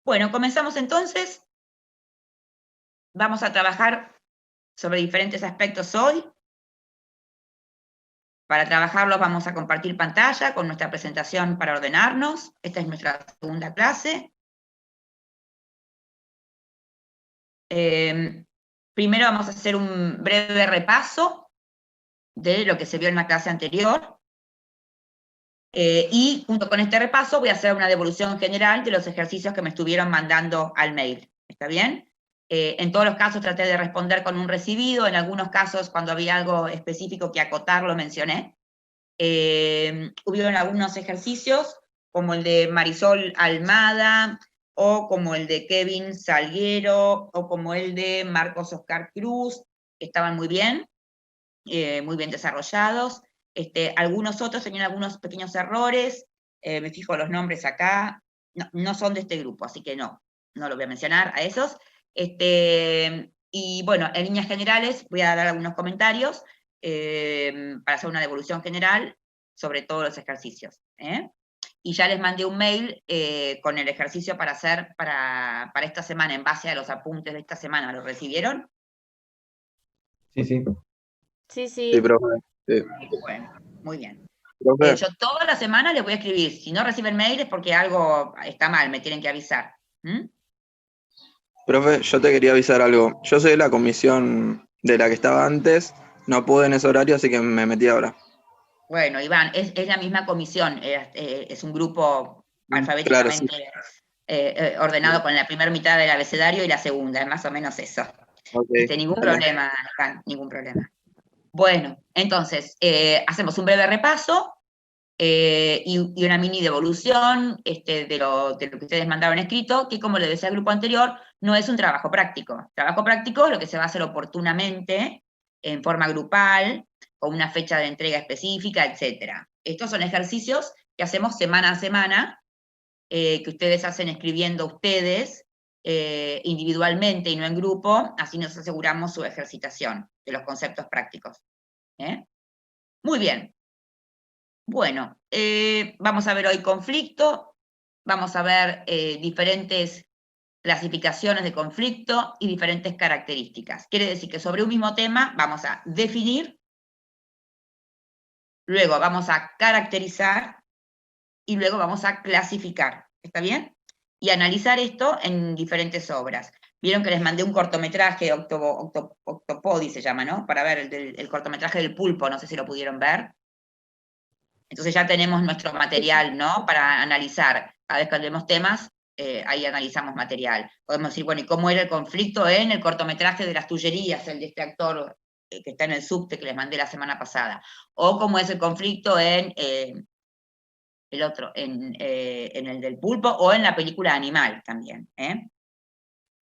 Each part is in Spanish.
Bueno, comenzamos entonces. Vamos a trabajar sobre diferentes aspectos hoy. Para trabajarlos vamos a compartir pantalla con nuestra presentación para ordenarnos. Esta es nuestra segunda clase. Primero vamos a hacer un breve repaso de lo que se vio en la clase anterior. Y junto con este repaso voy a hacer una devolución general de los ejercicios que me estuvieron mandando al mail. ¿Está bien? En todos los casos traté de responder con un recibido, en algunos casos cuando había algo específico que acotar lo mencioné. Hubieron algunos ejercicios, como el de Marisol Almada, o como el de Kevin Salguero, o como el de Marcos Oscar Cruz, que estaban muy bien desarrollados. Algunos otros tenían algunos pequeños errores, me fijo los nombres acá, no son de este grupo, así que no lo voy a mencionar a esos. Y bueno, en líneas generales voy a dar algunos comentarios para hacer una devolución general sobre todos los ejercicios. Y ya les mandé un mail con el ejercicio para hacer para esta semana, en base a los apuntes de esta semana. ¿Lo recibieron? Sí, sí. Sí, sí. Sí, profe. Sí. Bueno, muy bien. Profe, Yo toda la semana les voy a escribir. Si no reciben mail es porque algo está mal, me tienen que avisar. profe, yo te quería avisar algo. Yo soy de la comisión de la que estaba antes, no pude en ese horario, así que me metí ahora. Bueno, Iván, es la misma comisión, es un grupo Claro, sí. alfabéticamente ordenado con la primera mitad del abecedario y la segunda, es más o menos eso. Ok, Ningún dale. problema, Iván, ningún problema. Bueno, entonces, hacemos un breve repaso y una mini devolución de lo que ustedes mandaron escrito, que como les decía al grupo anterior, no es un trabajo práctico. Trabajo práctico es lo que se va a hacer oportunamente, en forma grupal, con una fecha de entrega específica, etc. Estos son ejercicios que hacemos semana a semana, que ustedes hacen escribiendo ustedes, individualmente y no en grupo, así nos aseguramos su ejercitación de los conceptos prácticos. Muy bien. Bueno, vamos a ver hoy conflicto, vamos a ver diferentes clasificaciones de conflicto y diferentes características. Quiere decir que sobre un mismo tema vamos a definir, luego vamos a caracterizar y luego vamos a clasificar. ¿Está bien? Y analizar esto en diferentes obras. Vieron que les mandé un cortometraje, Octopodi se llama, ¿no? Para ver el cortometraje del pulpo, no sé si lo pudieron ver. Entonces ya tenemos nuestro material, ¿no? Para analizar. Cada vez que vemos temas, ahí analizamos material. Podemos decir, bueno, ¿y cómo era el conflicto en el cortometraje de las Tullerías, el de este actor que está en el subte que les mandé la semana pasada? O cómo es el conflicto en el otro, en el del pulpo, o en la película Animal también.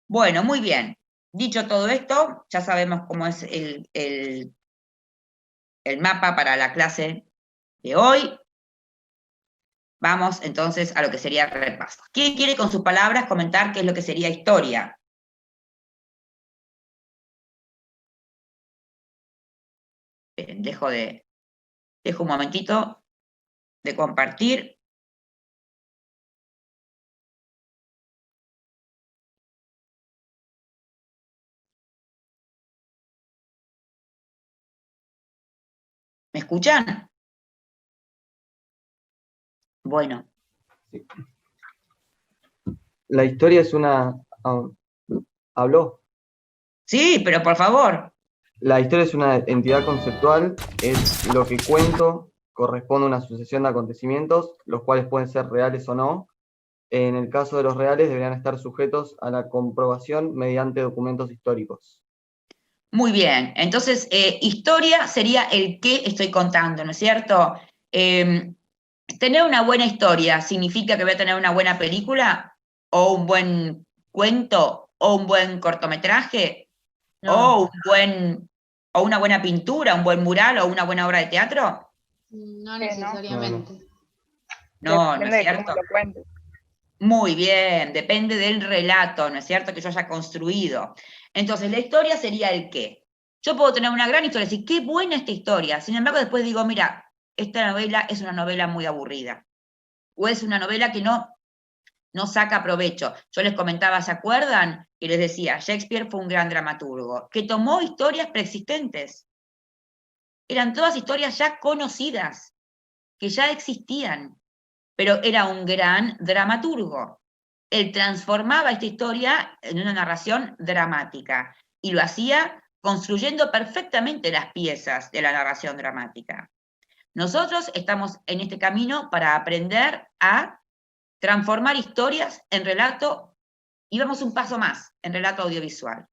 Bueno, muy bien. Dicho todo esto, ya sabemos cómo es el mapa para la clase de hoy. Vamos entonces a lo que sería repaso. ¿Quién quiere con sus palabras comentar qué es lo que sería historia? Bien, dejo un momentito de compartir. ¿Me escuchan? Bueno. Sí. La historia es una... ¿Habló? Sí, pero por favor. La historia es una entidad conceptual, es lo que cuento, corresponde a una sucesión de acontecimientos, los cuales pueden ser reales o no. En el caso de los reales deberían estar sujetos a la comprobación mediante documentos históricos. Muy bien, entonces historia sería el qué estoy contando, ¿no es cierto? Tener una buena historia significa que voy a tener una buena película, o un buen cuento, o un buen cortometraje, No. o una buena pintura, un buen mural, o una buena obra de teatro. No necesariamente. No, ¿no Depende es de cómo cierto? lo cuentes. Muy bien, depende del relato, ¿no es cierto? Que yo haya construido. Entonces, la historia sería el qué. Yo puedo tener una gran historia, decir, qué buena esta historia. Sin embargo, después digo, mira, esta novela es una novela muy aburrida. o es una novela que no saca provecho. Yo les comentaba, ¿se acuerdan? Que les decía, Shakespeare fue un gran dramaturgo, que tomó historias preexistentes. Eran todas historias ya conocidas, que ya existían, pero era un gran dramaturgo. Él transformaba esta historia en una narración dramática, y lo hacía construyendo perfectamente las piezas de la narración dramática. Nosotros estamos en este camino para aprender a transformar historias en relato, y vamos un paso más, en relato audiovisual.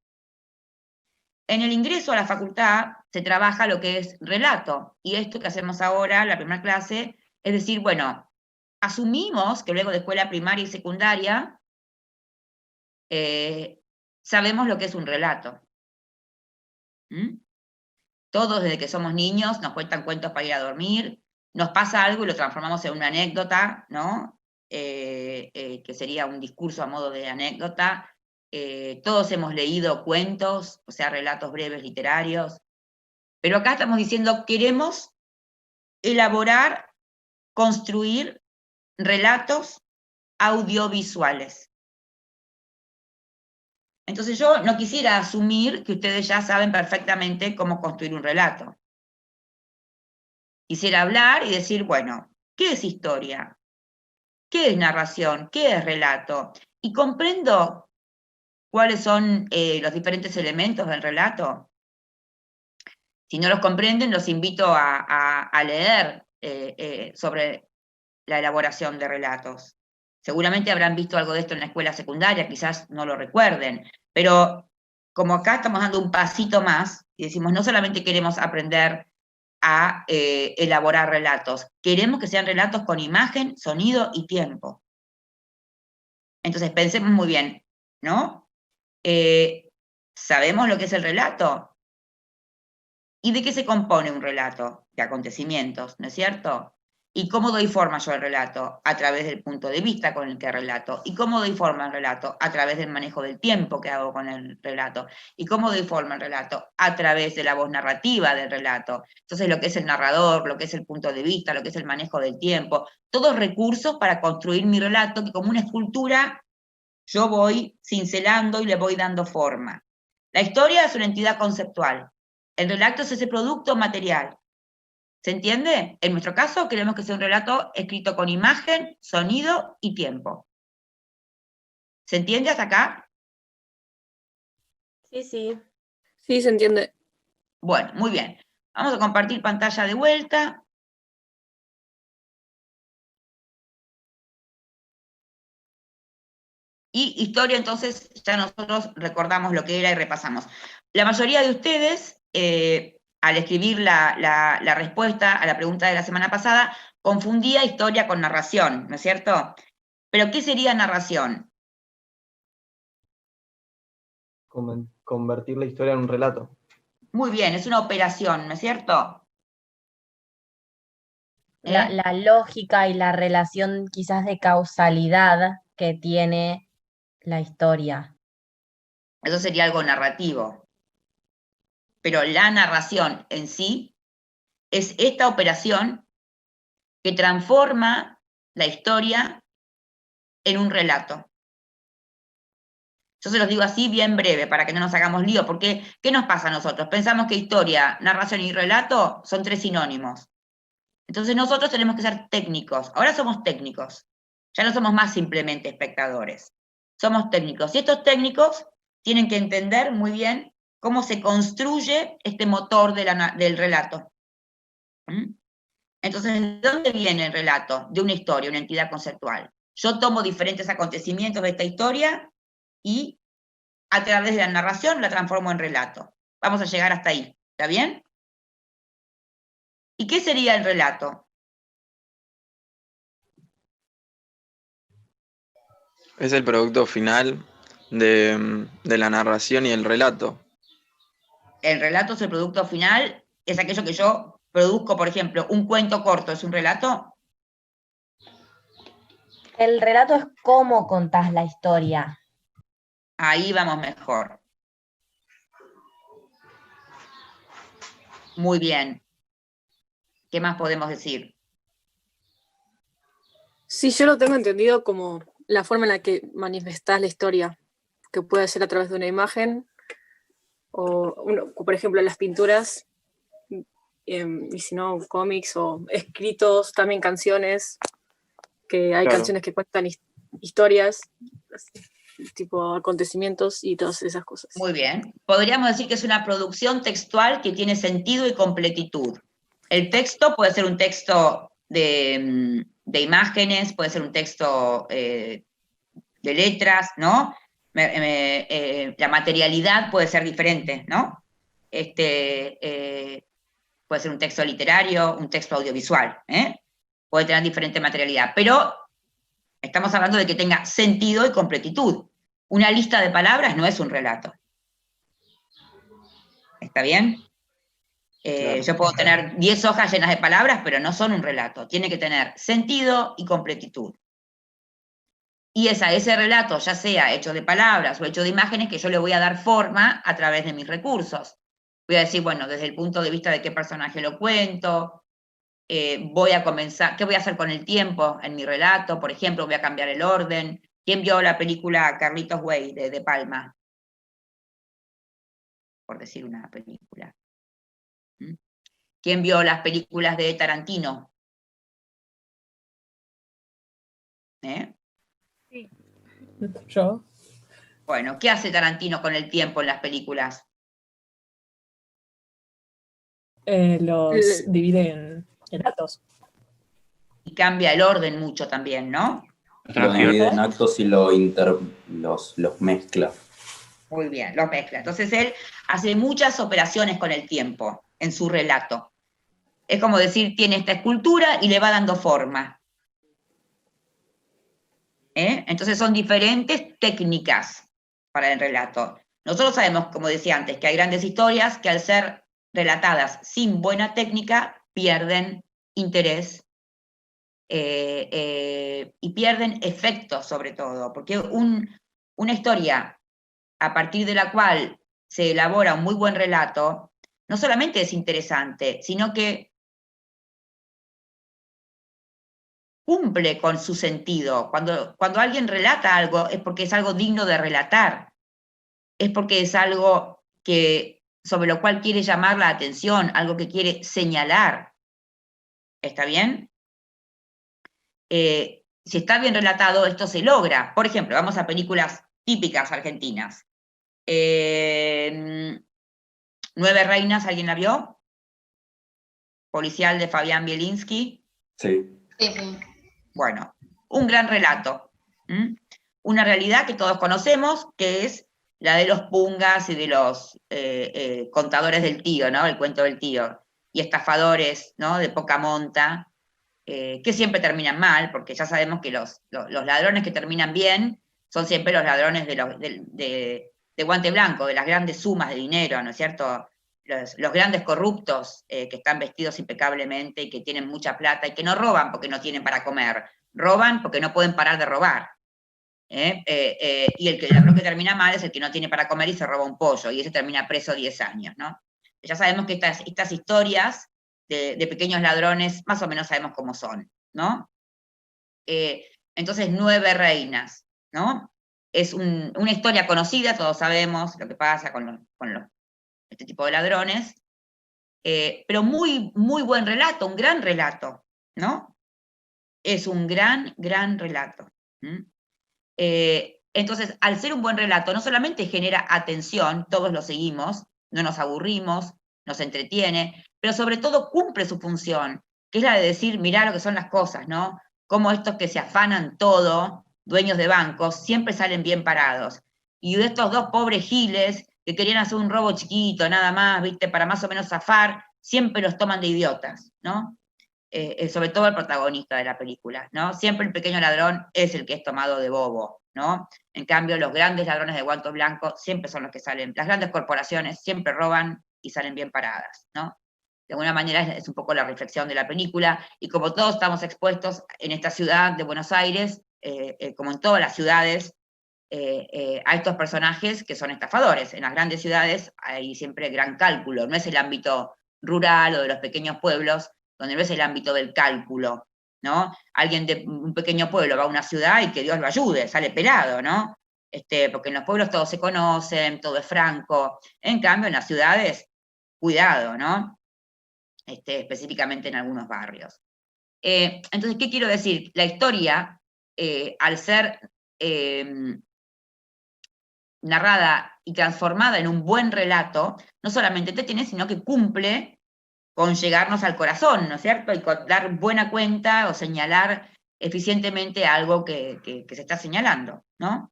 En el ingreso a la facultad se trabaja lo que es relato, y esto que hacemos ahora, la primera clase, es decir, bueno, asumimos que luego de escuela primaria y secundaria sabemos lo que es un relato. Todos desde que somos niños nos cuentan cuentos para ir a dormir, nos pasa algo y lo transformamos en una anécdota, ¿no? Que sería un discurso a modo de anécdota. Todos hemos leído cuentos, o sea, relatos breves literarios, pero acá estamos diciendo, queremos elaborar, construir relatos audiovisuales. Entonces yo no quisiera asumir que ustedes ya saben perfectamente cómo construir un relato. Quisiera hablar y decir, bueno, ¿qué es historia? ¿Qué es narración? ¿Qué es relato? Y comprendo cuáles son los diferentes elementos del relato. Si no los comprenden, los invito a leer sobre la elaboración de relatos. Seguramente habrán visto algo de esto en la escuela secundaria, quizás no lo recuerden, pero como acá estamos dando un pasito más, y decimos, no solamente queremos aprender a elaborar relatos, queremos que sean relatos con imagen, sonido y tiempo. Entonces pensemos muy bien, ¿no? ¿Sabemos lo que es el relato? ¿Y de qué se compone un relato? De acontecimientos, ¿no es cierto? ¿Y cómo doy forma yo al relato? A través del punto de vista con el que relato. ¿Y cómo doy forma al relato? A través del manejo del tiempo que hago con el relato. ¿Y cómo doy forma al relato? A través de la voz narrativa del relato. Entonces lo que es el narrador, lo que es el punto de vista, lo que es el manejo del tiempo, todos recursos para construir mi relato que como una escultura yo voy cincelando y le voy dando forma. La historia es una entidad conceptual. El relato es ese producto material. ¿Se entiende? En nuestro caso, queremos que sea un relato escrito con imagen, sonido y tiempo. ¿Se entiende hasta acá? Sí, sí. Sí, se entiende. Bueno, muy bien. Vamos a compartir pantalla de vuelta. Y historia, entonces, ya nosotros recordamos lo que era y repasamos. La mayoría de ustedes, al escribir la respuesta a la pregunta de la semana pasada, confundía historia con narración, ¿no es cierto? Pero, ¿qué sería narración? Convertir la historia en un relato. Muy bien, es una operación, ¿no es cierto? La lógica y la relación quizás de causalidad que tiene la historia. Eso sería algo narrativo. Pero la narración en sí es esta operación que transforma la historia en un relato. Yo se los digo así bien breve, para que no nos hagamos lío, porque ¿qué nos pasa a nosotros? Pensamos que historia, narración y relato son tres sinónimos. Entonces nosotros tenemos que ser técnicos. Ahora somos técnicos. Ya no somos más simplemente espectadores. Somos técnicos. Y estos técnicos tienen que entender muy bien cómo se construye este motor del relato. Entonces, ¿de dónde viene el relato? De una historia, una entidad conceptual. Yo tomo diferentes acontecimientos de esta historia y a través de la narración la transformo en relato. Vamos a llegar hasta ahí, ¿está bien? ¿Y qué sería el relato? Es el producto final de la narración y el relato. El relato es el producto final, es aquello que yo produzco, por ejemplo, un cuento corto, ¿es un relato? El relato es cómo contás la historia. Ahí vamos mejor. Muy bien. ¿Qué más podemos decir? Sí, yo lo tengo entendido como la forma en la que manifestás la historia, que puede ser a través de una imagen, o por ejemplo las pinturas, y si no, cómics o escritos, también canciones, que hay Claro. canciones que cuentan historias, tipo acontecimientos y todas esas cosas. Muy bien. Podríamos decir que es una producción textual que tiene sentido y completitud. El texto puede ser un texto de imágenes, puede ser un texto de letras, ¿no? La materialidad puede ser diferente, ¿no? Puede ser un texto literario, un texto audiovisual, ¿eh? Puede tener diferente materialidad, pero estamos hablando de que tenga sentido y completitud. Una lista de palabras no es un relato. ¿Está bien? Claro. Yo puedo tener 10 hojas llenas de palabras, pero no son un relato. Tiene que tener sentido y completitud. Y es a ese relato, ya sea hecho de palabras o hecho de imágenes, que yo le voy a dar forma a través de mis recursos. Voy a decir, bueno, desde el punto de vista de qué personaje lo cuento, voy a comenzar, ¿qué voy a hacer con el tiempo en mi relato? Por ejemplo, voy a cambiar el orden. ¿Quién vio la película Carlitos Way de De Palma? Por decir una película. ¿Quién vio las películas de Tarantino? Sí. Yo. Bueno, ¿qué hace Tarantino con el tiempo en las películas? Los divide en actos. Y cambia el orden mucho también, ¿no? Lo divide en actos y los mezcla. Muy bien, los mezcla. Entonces él hace muchas operaciones con el tiempo en su relato. Es como decir, tiene esta escultura y le va dando forma. Entonces son diferentes técnicas para el relato. Nosotros sabemos, como decía antes, que hay grandes historias que al ser relatadas sin buena técnica pierden interés y pierden efecto sobre todo, porque una historia a partir de la cual se elabora un muy buen relato, no solamente es interesante, sino que cumple con su sentido. Cuando alguien relata algo es porque es algo digno de relatar, es porque es algo sobre lo cual quiere llamar la atención, algo que quiere señalar. ¿Está bien? Si está bien relatado, esto se logra. Por ejemplo, vamos a películas típicas argentinas. 9 reinas, ¿alguien la vio? Policial de Fabián Bielinski. Sí. Sí. Bueno, un gran relato. Una realidad que todos conocemos, que es la de los pungas y de los contadores del tío, ¿no? El cuento del tío. Y estafadores, ¿no? De poca monta, que siempre terminan mal, porque ya sabemos que los ladrones que terminan bien son siempre los ladrones de guante blanco, de las grandes sumas de dinero, ¿no es cierto? Los grandes corruptos que están vestidos impecablemente y que tienen mucha plata y que no roban porque no tienen para comer, roban porque no pueden parar de robar. Y el ladrón que termina mal es el que no tiene para comer y se roba un pollo, y ese termina preso 10 años, ¿no? Ya sabemos que estas historias de pequeños ladrones, más o menos sabemos cómo son, ¿no? Entonces, 9 reinas, ¿no? Es una historia conocida, todos sabemos lo que pasa con este tipo de ladrones, pero muy, muy buen relato, un gran relato, ¿no? Es un gran, gran relato. Entonces, al ser un buen relato, no solamente genera atención, todos lo seguimos, no nos aburrimos, nos entretiene, pero sobre todo cumple su función, que es la de decir, mirá lo que son las cosas, ¿no? Cómo estos que se afanan todo, dueños de bancos, siempre salen bien parados. Y de estos 2 pobres giles que querían hacer un robo chiquito, nada más, ¿viste? Para más o menos zafar, siempre los toman de idiotas, ¿no? Sobre todo el protagonista de la película, ¿no? Siempre el pequeño ladrón es el que es tomado de bobo, ¿no? En cambio, los grandes ladrones de guantes blancos siempre son los que salen, las grandes corporaciones siempre roban y salen bien paradas, ¿no? De alguna manera es un poco la reflexión de la película, y como todos estamos expuestos en esta ciudad de Buenos Aires, como en todas las ciudades, a estos personajes que son estafadores. En las grandes ciudades hay siempre gran cálculo, no es el ámbito rural o de los pequeños pueblos, donde no es el ámbito del cálculo, ¿no? Alguien de un pequeño pueblo va a una ciudad y que Dios lo ayude, sale pelado, ¿no? Porque en los pueblos todos se conocen, todo es franco. En cambio, en las ciudades, cuidado, ¿no? Específicamente en algunos barrios. Entonces, ¿qué quiero decir? La historia, al ser narrada y transformada en un buen relato, no solamente te tiene, sino que cumple con llegarnos al corazón, ¿no es cierto? Y con dar buena cuenta o señalar eficientemente algo que se está señalando, ¿no?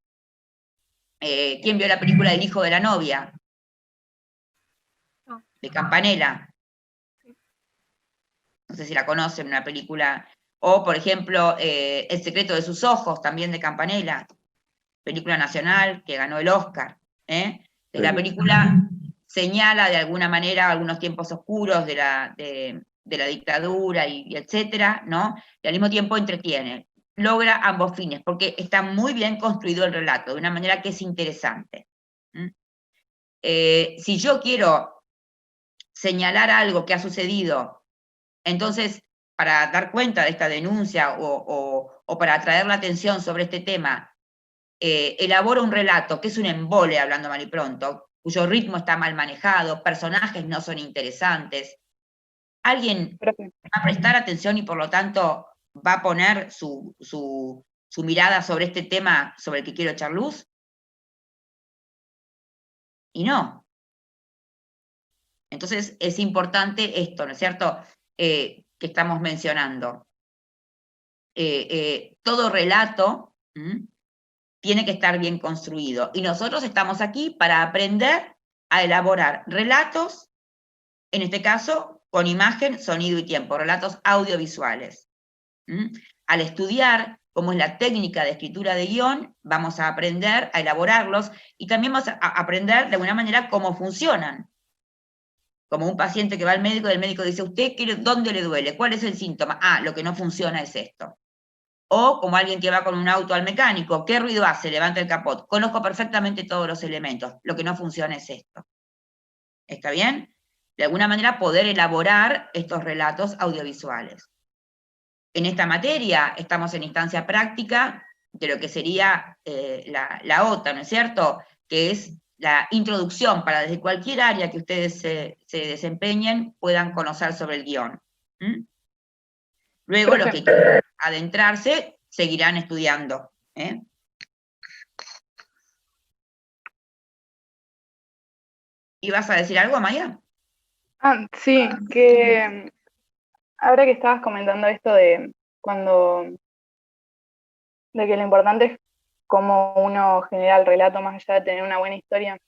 ¿Quién vio la película del hijo de la novia? No. De Campanella. No sé si la conocen, una película. O, por ejemplo, El secreto de sus ojos, también de Campanella. Película nacional que ganó el Oscar. La película señala de alguna manera algunos tiempos oscuros de la dictadura y etcétera, ¿no? Y al mismo tiempo entretiene. Logra ambos fines, porque está muy bien construido el relato, de una manera que es interesante. Si yo quiero señalar algo que ha sucedido, entonces, para dar cuenta de esta denuncia o para atraer la atención sobre este tema, elaboro un relato que es un embole, hablando mal y pronto, cuyo ritmo está mal manejado, personajes no son interesantes. ¿Alguien va a prestar atención y por lo tanto va a poner su mirada sobre este tema sobre el que quiero echar luz? Y no. Entonces es importante esto, ¿no es cierto?, que estamos mencionando. Todo relato tiene que estar bien construido. Y nosotros estamos aquí para aprender a elaborar relatos, en este caso, con imagen, sonido y tiempo, relatos audiovisuales. Al estudiar cómo es la técnica de escritura de guión, vamos a aprender a elaborarlos y también vamos a aprender de alguna manera cómo funcionan. Como un paciente que va al médico y el médico dice, ¿usted dónde le duele? ¿Cuál es el síntoma? Ah, lo que no funciona es esto. O como alguien que va con un auto al mecánico, ¿qué ruido hace? Levanta el capot. Conozco perfectamente todos los elementos. Lo que no funciona es esto. ¿Está bien? De alguna manera poder elaborar estos relatos audiovisuales. En esta materia estamos en instancia práctica de lo que sería la OTA, ¿no es cierto? Que es la introducción para desde cualquier área que ustedes se desempeñen puedan conocer sobre el guión. Luego los que quieran adentrarse seguirán estudiando. ¿Ibas a decir algo, Maya? Sí, que ahora que estabas comentando esto de que lo importante es cómo uno genera el relato más allá de tener una buena historia.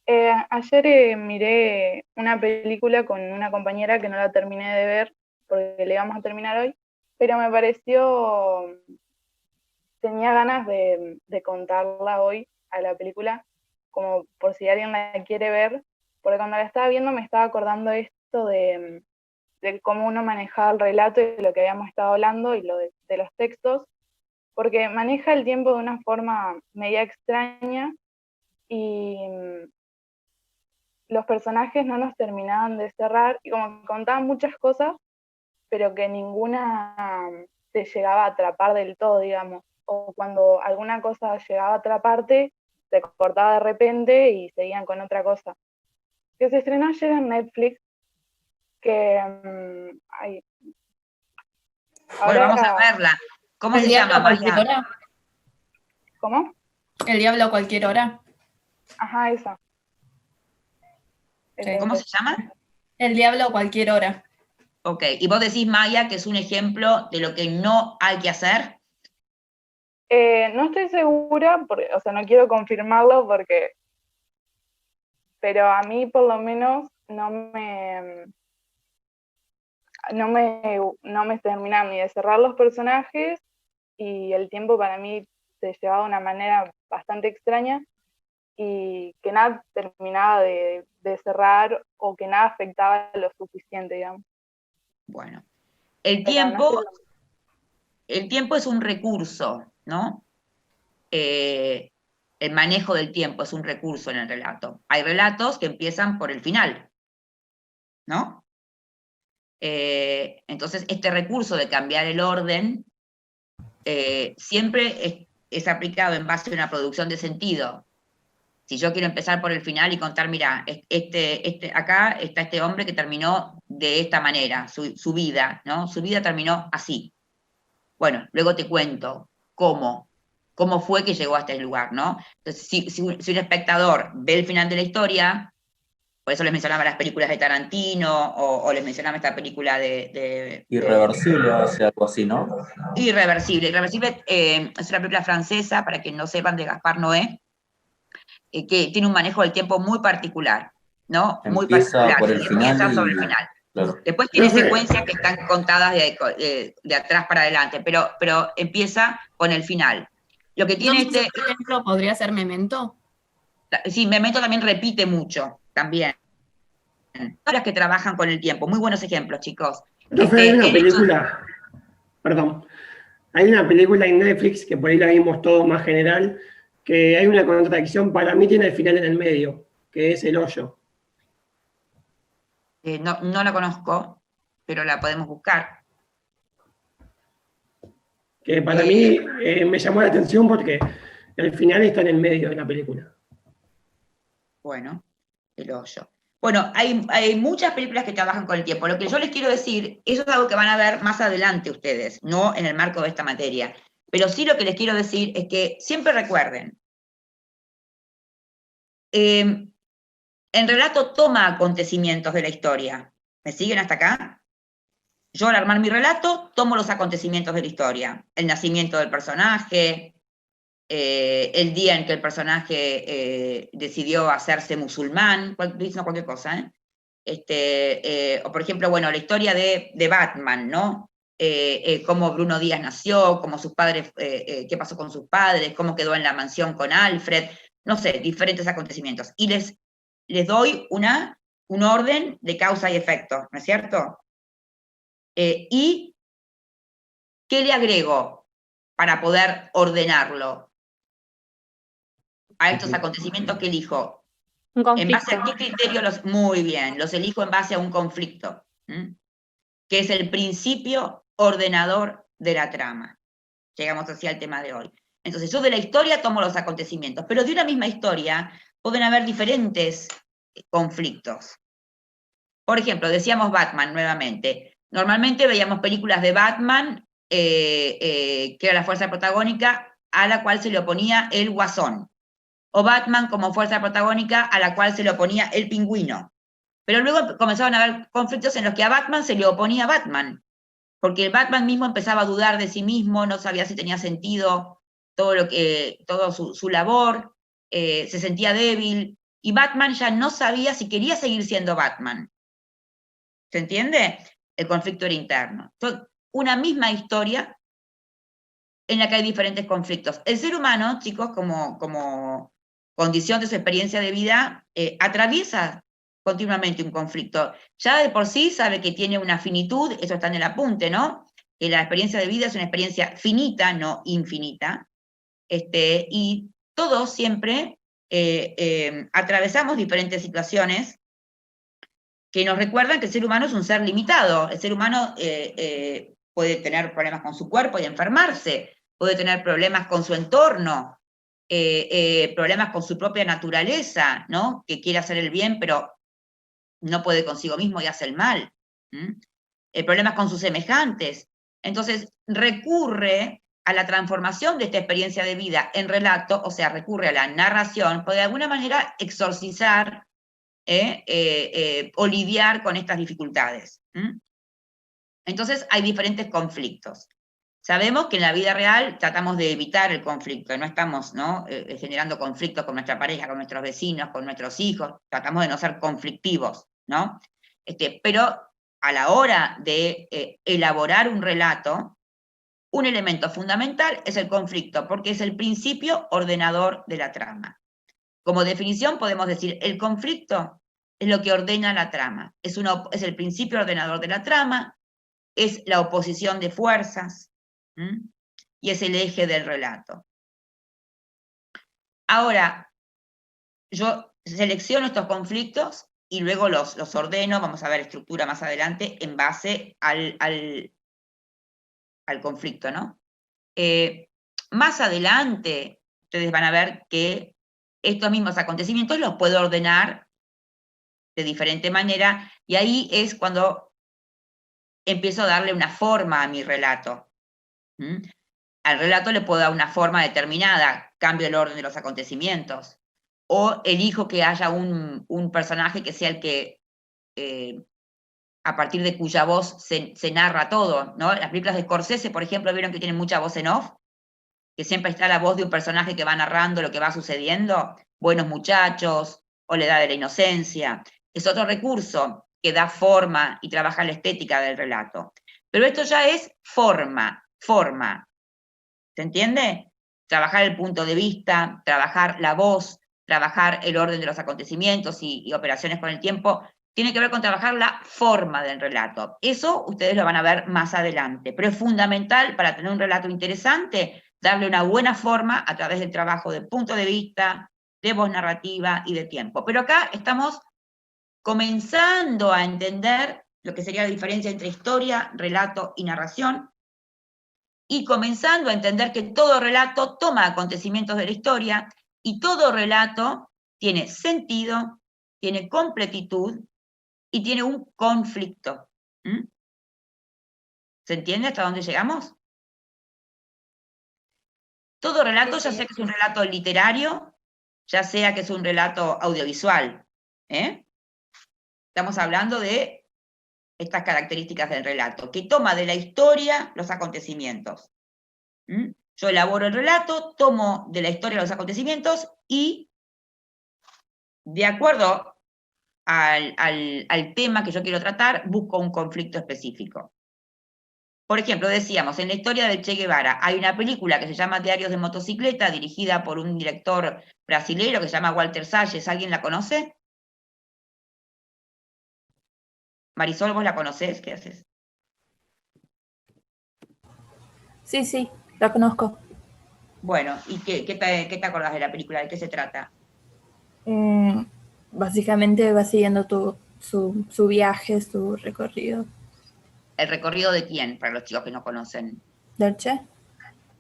Ayer miré una película con una compañera que no la terminé de ver porque le íbamos a terminar hoy, pero me pareció, tenía ganas de contarla hoy a la película, como por si alguien la quiere ver, porque cuando la estaba viendo me estaba acordando esto de cómo uno manejaba el relato y lo que habíamos estado hablando y lo de los textos, porque maneja el tiempo de una forma media extraña y los personajes no nos terminaban de cerrar y como que contaban muchas cosas, pero que ninguna te llegaba a atrapar del todo, digamos. O cuando alguna cosa llegaba a atraparte, se cortaba de repente y seguían con otra cosa. Que se estrenó ayer en Netflix, que... Bueno, vamos a verla. ¿Cómo se llama, María? ¿Cómo? El diablo a cualquier hora. Ajá, esa. Sí. ¿Cómo se llama? El diablo a cualquier hora. Ok, y vos decís, Maya, que es un ejemplo de lo que no hay que hacer. No estoy segura, porque, o sea, no quiero confirmarlo porque... Pero a mí, por lo menos, no me terminaban ni de cerrar los personajes y el tiempo para mí se llevaba de una manera bastante extraña y que nada terminaba de cerrar o que nada afectaba lo suficiente, digamos. Bueno, el tiempo es un recurso, ¿no? El manejo del tiempo es un recurso en el relato. Hay relatos que empiezan por el final, ¿no? Entonces, este recurso de cambiar el orden siempre es aplicado en base a una producción de sentido. Si yo quiero empezar por el final y contar, mira, acá está este hombre que terminó de esta manera, su vida, ¿no? Su vida terminó así. Bueno, luego te cuento cómo fue que llegó a este lugar, ¿no? Entonces, si un espectador ve el final de la historia, por eso les mencionaba las películas de Tarantino, o les mencionaba esta película Irreversible hace algo así, ¿no? Irreversible. Irreversible es una película francesa, para quien no sepan, de Gaspar Noé, que tiene un manejo del tiempo muy particular, ¿no? Muy Empieza particular. por el final Empieza y- sobre el final. Claro. Después tiene Profe. secuencias que están contadas de atrás para adelante, pero empieza con el final. Lo que tiene Entonces, por ejemplo, podría ser Memento. Sí, Memento también repite mucho, también. Las que trabajan con el tiempo. Muy buenos ejemplos, chicos. Profe, hay una película, perdón, hay una película en Netflix que por ahí la vimos todo más general, que hay una contradicción, para mí tiene el final en el medio, que es El Hoyo. No la conozco, pero la podemos buscar. Que para mí me llamó la atención porque el final está en el medio de la película. Bueno, El Hoyo. Bueno, hay muchas películas que trabajan con el tiempo. Lo que yo les quiero decir, eso es algo que van a ver más adelante ustedes, no en el marco de esta materia. Pero sí lo que les quiero decir es que siempre recuerden, el relato toma acontecimientos de la historia. ¿Me siguen hasta acá? Yo al armar mi relato tomo los acontecimientos de la historia. El nacimiento del personaje, el día en que el personaje decidió hacerse musulmán, diciendo cualquier cosa, o por ejemplo, bueno, la historia de Batman, ¿no? Cómo Bruno Díaz nació, cómo sus padres, qué pasó con sus padres, cómo quedó en la mansión con Alfred, no sé, diferentes acontecimientos. Y les doy un orden de causa y efecto, ¿no es cierto? ¿Y qué le agrego para poder ordenarlo a estos acontecimientos que elijo? Un ¿En base a conflicto. qué criterio muy bien, los elijo en base a un conflicto, que es el principio ordenador de la trama? Llegamos así al tema de hoy. Entonces, yo de la historia tomo los acontecimientos, pero de una misma historia pueden haber diferentes conflictos. Por ejemplo, decíamos Batman nuevamente. Normalmente veíamos películas de Batman, que era la fuerza protagónica, a la cual se le oponía el Guasón. O Batman como fuerza protagónica a la cual se le oponía el Pingüino. Pero luego comenzaron a haber conflictos en los que a Batman se le oponía Batman, porque el Batman mismo empezaba a dudar de sí mismo, no sabía si tenía sentido todo su labor, se sentía débil, y Batman ya no sabía si quería seguir siendo Batman. ¿Se entiende? El conflicto era interno. Entonces, una misma historia en la que hay diferentes conflictos. El ser humano, chicos, como condición de su experiencia de vida, atraviesa continuamente un conflicto. Ya de por sí sabe que tiene una finitud, eso está en el apunte, ¿no? Que la experiencia de vida es una experiencia finita, no infinita, y todos siempre atravesamos diferentes situaciones que nos recuerdan que el ser humano es un ser limitado. El ser humano puede tener problemas con su cuerpo y enfermarse, puede tener problemas con su entorno, problemas con su propia naturaleza, ¿no? Que quiere hacer el bien, pero no puede consigo mismo y hace el mal. Problemas con sus semejantes. Entonces, recurre a la transformación de esta experiencia de vida en relato, o sea, recurre a la narración, para de alguna manera exorcizar o lidiar con estas dificultades. Entonces hay diferentes conflictos. Sabemos que en la vida real tratamos de evitar el conflicto, no estamos generando conflictos con nuestra pareja, con nuestros vecinos, con nuestros hijos, tratamos de no ser conflictivos, ¿no? Pero a la hora de elaborar un relato, un elemento fundamental es el conflicto, porque es el principio ordenador de la trama. Como definición podemos decir, el conflicto es lo que ordena la trama, es el principio ordenador de la trama, es la oposición de fuerzas, y es el eje del relato. Ahora, yo selecciono estos conflictos y luego los ordeno, vamos a ver estructura más adelante, en base al conflicto, ¿no? Más adelante, ustedes van a ver que estos mismos acontecimientos los puedo ordenar de diferente manera, y ahí es cuando empiezo a darle una forma a mi relato. Al relato le puedo dar una forma determinada, cambio el orden de los acontecimientos, o elijo que haya un personaje que sea el que, a partir de cuya voz se narra todo, ¿no? Las películas de Scorsese, por ejemplo, vieron que tienen mucha voz en off, que siempre está la voz de un personaje que va narrando lo que va sucediendo, Buenos Muchachos, o La Edad de la Inocencia. Es otro recurso que da forma y trabaja la estética del relato. Pero esto ya es forma. ¿Se entiende? Trabajar el punto de vista, trabajar la voz, trabajar el orden de los acontecimientos y operaciones con el tiempo, tiene que ver con trabajar la forma del relato. Eso ustedes lo van a ver más adelante, pero es fundamental para tener un relato interesante, darle una buena forma a través del trabajo de punto de vista, de voz narrativa y de tiempo. Pero acá estamos comenzando a entender lo que sería la diferencia entre historia, relato y narración, y comenzando a entender que todo relato toma acontecimientos de la historia, y todo relato tiene sentido, tiene completitud, y tiene un conflicto. ¿Se entiende hasta dónde llegamos? Todo relato, ya sea que es un relato literario, ya sea que es un relato audiovisual, estamos hablando de estas características del relato, que toma de la historia los acontecimientos. Yo elaboro el relato, tomo de la historia los acontecimientos y, de acuerdo al tema que yo quiero tratar, busco un conflicto específico. Por ejemplo, decíamos, en la historia del Che Guevara hay una película que se llama Diarios de Motocicleta, dirigida por un director brasileño que se llama Walter Salles. ¿Alguien la conoce? Marisol, ¿vos la conocés? ¿Qué haces? Sí, la conozco. Bueno, ¿y qué te acordás de la película? ¿De qué se trata? Básicamente va siguiendo su viaje, su recorrido. ¿El recorrido de quién, para los chicos que no conocen? ¿Del Che?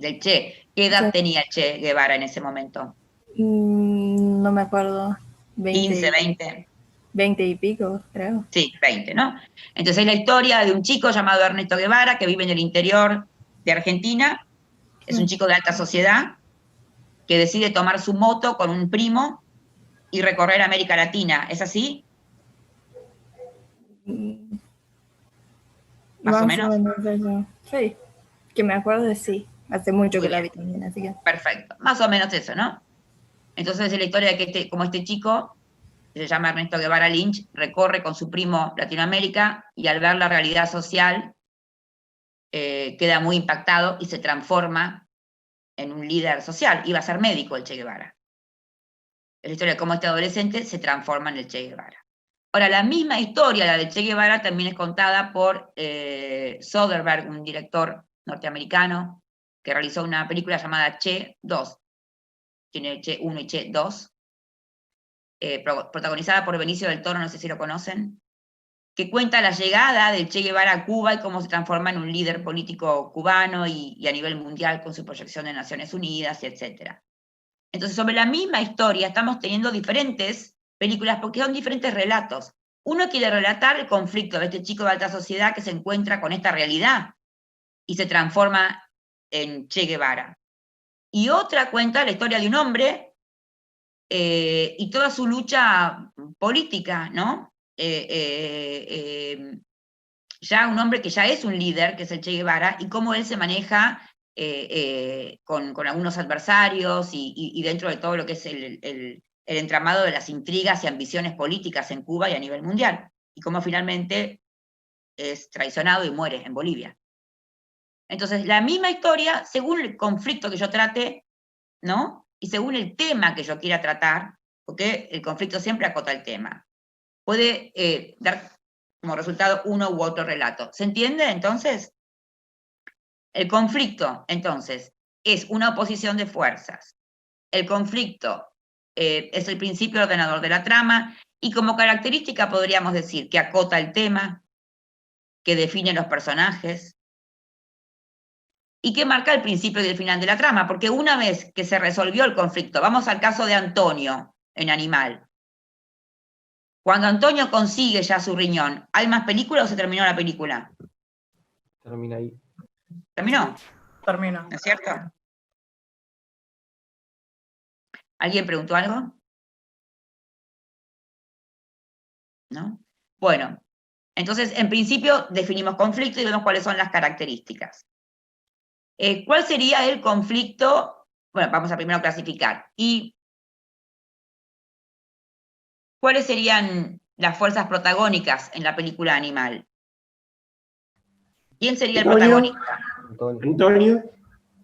Del Che. ¿Qué edad tenía el Che Guevara en ese momento? No me acuerdo. 15, 20. 20 y pico, creo. Sí, 20, ¿no? Entonces es la historia de un chico llamado Ernesto Guevara que vive en el interior de Argentina. Es un chico de alta sociedad que decide tomar su moto con un primo y recorrer América Latina. ¿Es así? ¿Más o menos? Sí, que me acuerdo de sí. Hace mucho que la vi también, así que... Perfecto, más o menos eso, ¿no? Entonces es la historia de que como este chico, que se llama Ernesto Guevara Lynch, recorre con su primo Latinoamérica y al ver la realidad social queda muy impactado y se transforma en un líder social. Iba a ser médico el Che Guevara. Es la historia de cómo este adolescente se transforma en el Che Guevara. Ahora, la misma historia, la del Che Guevara, también es contada por Soderbergh, un director norteamericano, que realizó una película llamada Che 2. Tiene Che 1 y Che 2. Protagonizada por Benicio del Toro, no sé si lo conocen, que cuenta la llegada del Che Guevara a Cuba y cómo se transforma en un líder político cubano y a nivel mundial con su proyección de Naciones Unidas, etc. Entonces, sobre la misma historia estamos teniendo diferentes películas porque son diferentes relatos. Uno quiere relatar el conflicto de este chico de alta sociedad que se encuentra con esta realidad y se transforma en Che Guevara. Y otra cuenta la historia de un hombre y toda su lucha política, ¿no? Ya un hombre que ya es un líder, que es el Che Guevara, y cómo él se maneja con algunos adversarios y dentro de todo lo que es el entramado de las intrigas y ambiciones políticas en Cuba y a nivel mundial, y cómo finalmente es traicionado y muere en Bolivia. Entonces, la misma historia, según el conflicto que yo trate, ¿no? Y según el tema que yo quiera tratar, porque el conflicto siempre acota el tema, puede dar como resultado uno u otro relato. ¿Se entiende, entonces? El conflicto, entonces, es una oposición de fuerzas. El conflicto es el principio ordenador de la trama, Y como característica podríamos decir que acota el tema, que define los personajes, y que marca el principio y el final de la trama, porque una vez que se resolvió el conflicto, vamos al caso de Antonio en Animal. Cuando Antonio consigue ya su riñón, ¿hay más película o se terminó la película? Termina ahí. ¿Terminó? Termino. ¿No es cierto? ¿Alguien preguntó algo? ¿No? Bueno, entonces en principio definimos conflicto y vemos cuáles son las características. ¿Cuál sería el conflicto? Bueno, vamos a primero clasificar. ¿Y cuáles serían las fuerzas protagónicas en la película Animal? ¿Quién sería el protagonista? Antonio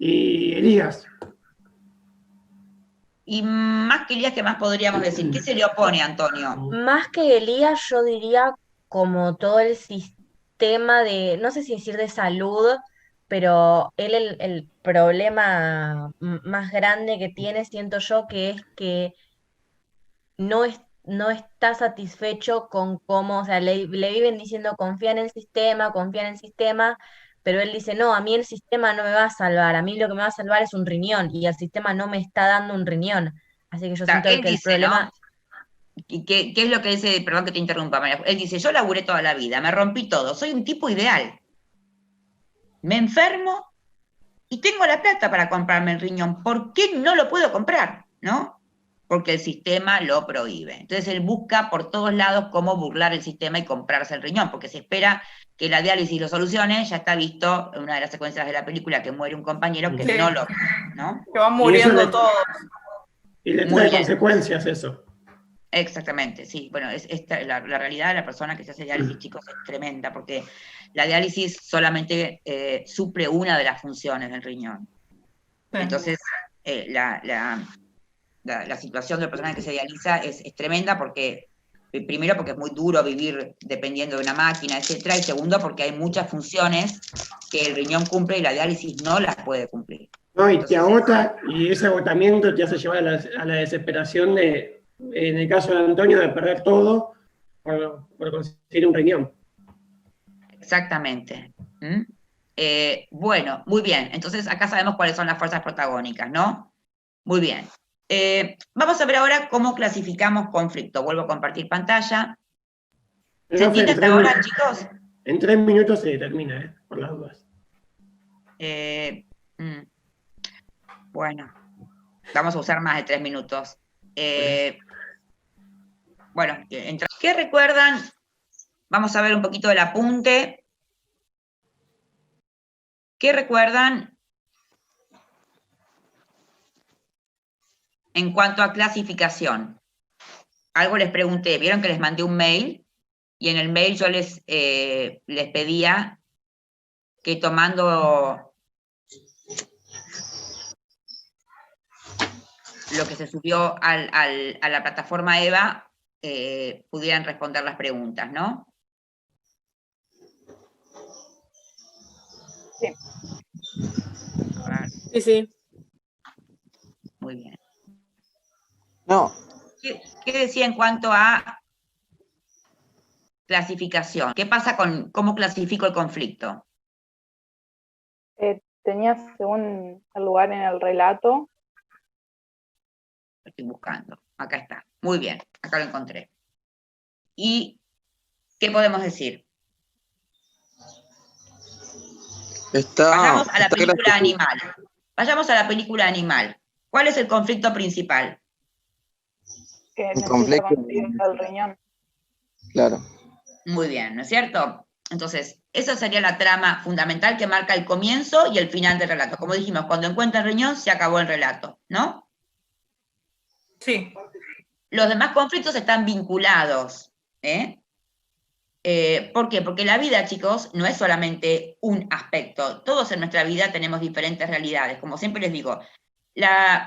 y Elías. Y más que Elías, ¿qué más podríamos decir? ¿Qué se le opone a Antonio? Más que Elías, yo diría como todo el sistema de, no sé si decir de salud, pero él el problema más grande que tiene, siento yo, que es que no está satisfecho con cómo, o sea, le viven diciendo confía en el sistema, pero él dice, no, a mí el sistema no me va a salvar, a mí lo que me va a salvar es un riñón, y el sistema no me está dando un riñón. Así que yo siento Él que el dice, problema... ¿no? ¿Y qué es lo que dice? Perdón que te interrumpa, María. Él dice, yo laburé toda la vida, me rompí todo, soy un tipo ideal. Me enfermo y tengo la plata para comprarme el riñón. ¿Por qué no lo puedo comprar? ¿No? Porque el sistema lo prohíbe. Entonces él busca por todos lados cómo burlar el sistema y comprarse el riñón, porque se espera que la diálisis lo solucione. Ya está visto en una de las secuencias de la película que muere un compañero que Sí. no lo... ¿no? Que van muriendo todos. Y le Muy trae bien. consecuencias eso. Exactamente, sí. Bueno, la realidad de la persona que se hace diálisis, chicos, es tremenda, porque la diálisis solamente suple una de las funciones del riñón. Sí. Entonces, la situación de la persona que se dializa es tremenda porque, primero porque es muy duro vivir dependiendo de una máquina, etcétera, y segundo porque hay muchas funciones que el riñón cumple y la diálisis no las puede cumplir. No, y Entonces, te agota, y ese agotamiento te hace llevar a la desesperación de, en el caso de Antonio, de perder todo por conseguir un riñón. exactamente. ¿Mm? Bueno, muy bien. Entonces acá sabemos cuáles son las fuerzas protagónicas, ¿no? Muy bien. Vamos a ver ahora cómo clasificamos conflicto. Vuelvo a compartir pantalla. ¿Se entiende hasta ahora, chicos? En 3 minutos se termina, por las dudas. Bueno, vamos a usar más de 3 minutos. Bueno, ¿qué recuerdan? Vamos a ver un poquito del apunte. ¿Qué recuerdan en cuanto a clasificación? Algo les pregunté, vieron que les mandé un mail y en el mail yo les pedía que tomando lo que se subió a la plataforma EVA pudieran responder las preguntas, ¿no? Sí. Sí, sí. Muy bien. No, ¿Qué decía en cuanto a clasificación? ¿Qué pasa con cómo clasifico el conflicto? Tenía según el lugar en el relato. Lo estoy buscando. Acá está. Muy bien, acá lo encontré. ¿Y qué podemos decir? Vayamos a la película Animal. Vayamos a la película Animal. ¿Cuál es el conflicto principal? Que necesita conflicto. conseguir el riñón. claro. Muy bien, ¿no es cierto? Entonces, esa sería la trama fundamental que marca el comienzo y el final del relato. Como dijimos, cuando encuentra el riñón, se acabó el relato, ¿no? Sí. Los demás conflictos están vinculados, ¿eh? ¿Por qué? Porque la vida, chicos, no es solamente un aspecto. Todos en nuestra vida tenemos diferentes realidades. Como siempre les digo,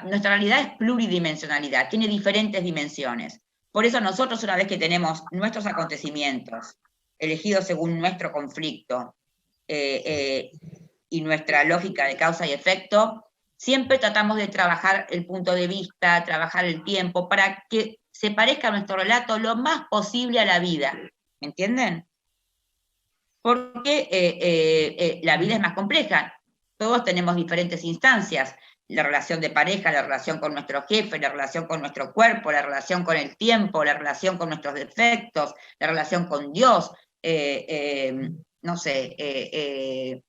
nuestra realidad es pluridimensionalidad, tiene diferentes dimensiones. Por eso nosotros, una vez que tenemos nuestros acontecimientos, elegidos según nuestro conflicto y nuestra lógica de causa y efecto, siempre tratamos de trabajar el punto de vista, trabajar el tiempo, para que se parezca a nuestro relato lo más posible a la vida, ¿me entienden? Porque la vida es más compleja, todos tenemos diferentes instancias, la relación de pareja, la relación con nuestro jefe, la relación con nuestro cuerpo, la relación con el tiempo, la relación con nuestros defectos, la relación con Dios, no sé,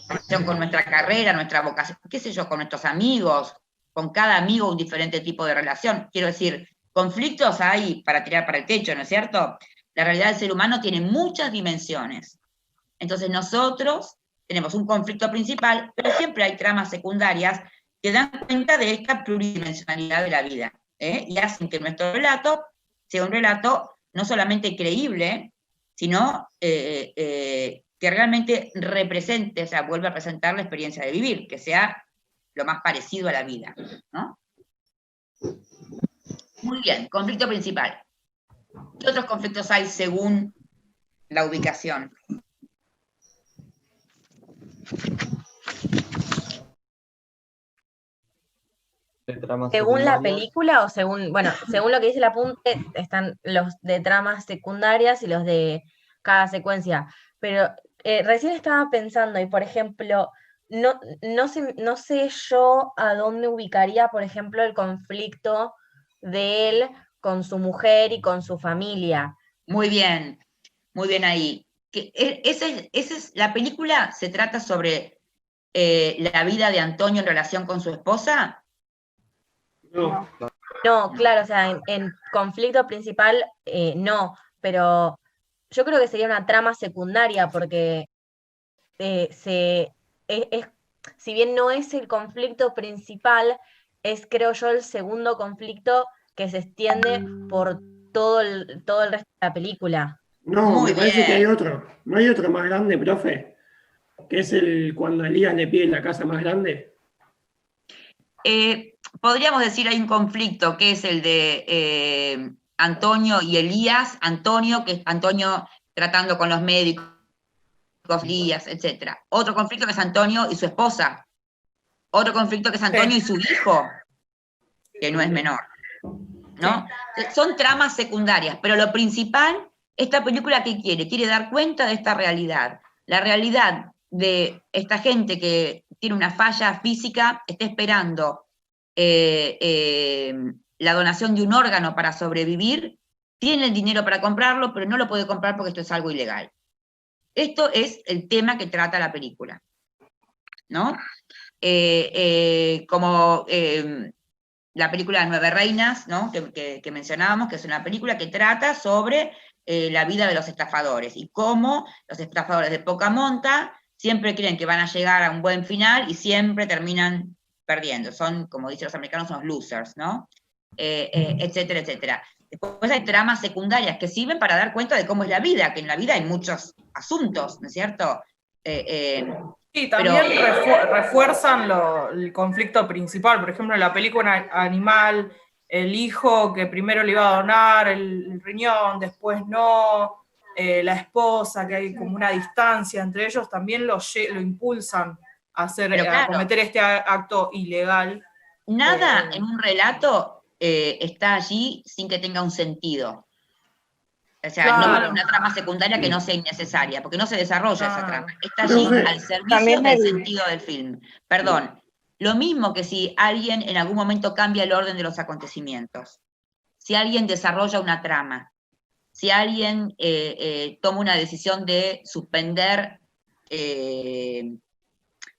la relación con nuestra carrera, nuestra vocación, qué sé yo, con nuestros amigos, con cada amigo un diferente tipo de relación. Quiero decir, conflictos hay para tirar para el techo, ¿no es cierto? La realidad del ser humano tiene muchas dimensiones. Entonces nosotros tenemos un conflicto principal, pero siempre hay tramas secundarias que dan cuenta de esta pluridimensionalidad de la vida, y hacen que nuestro relato sea un relato no solamente creíble, sino que realmente represente, o sea, vuelva a presentar la experiencia de vivir, que sea lo más parecido a la vida, ¿no? Muy bien, conflicto principal. ¿Qué otros conflictos hay según la ubicación? ¿Según la película o según, bueno, según lo que dice el apunte, están los de tramas secundarias y los de cada secuencia? Pero recién estaba pensando, y por ejemplo, no sé yo a dónde ubicaría, por ejemplo, el conflicto de él con su mujer y con su familia. Muy bien ahí. La película se trata sobre la vida de Antonio en relación con su esposa. No, claro, o sea, en conflicto principal no, pero yo creo que sería una trama secundaria porque si bien no es el conflicto principal, es creo yo el segundo conflicto que se extiende por todo el resto de la película. No, me parece que hay otro. ¿No hay otro más grande, profe? Que es cuando Elías le pide la casa más grande. Podríamos decir hay un conflicto que es el de Antonio y Elías, Antonio, que es Antonio tratando con los médicos, Elías, etc. Otro conflicto que es Antonio y su esposa. Otro conflicto que es Antonio y su hijo, que no es menor, ¿no? Son tramas secundarias, pero lo principal, esta película, ¿qué quiere? Quiere dar cuenta de esta realidad. La realidad de esta gente que tiene una falla física, está esperando la donación de un órgano para sobrevivir, tiene el dinero para comprarlo, pero no lo puede comprar porque esto es algo ilegal. Esto es el tema que trata la película, ¿no? Como la película Nueve Reinas, ¿no? que mencionábamos, que es una película que trata sobre la vida de los estafadores, y cómo los estafadores de poca monta siempre creen que van a llegar a un buen final y siempre terminan perdiendo. Son, como dicen los americanos, son losers, ¿no? Etcétera, etcétera. Después hay tramas secundarias que sirven para dar cuenta de cómo es la vida, que en la vida hay muchos asuntos, ¿no es cierto? Sí, también refuerzan el conflicto principal. Por ejemplo, en la película Animal, el hijo que primero le iba a donar el riñón, después no, la esposa, que hay como una distancia entre ellos, también lo impulsan a cometer este acto ilegal. Nada en un relato está allí sin que tenga un sentido. O sea, Claro. no va a haber una trama secundaria que no sea innecesaria, porque no se desarrolla esa trama. Está allí Profe, al servicio del sentido del film. Perdón, lo mismo que si alguien en algún momento cambia el orden de los acontecimientos, si alguien desarrolla una trama, si alguien toma una decisión de suspender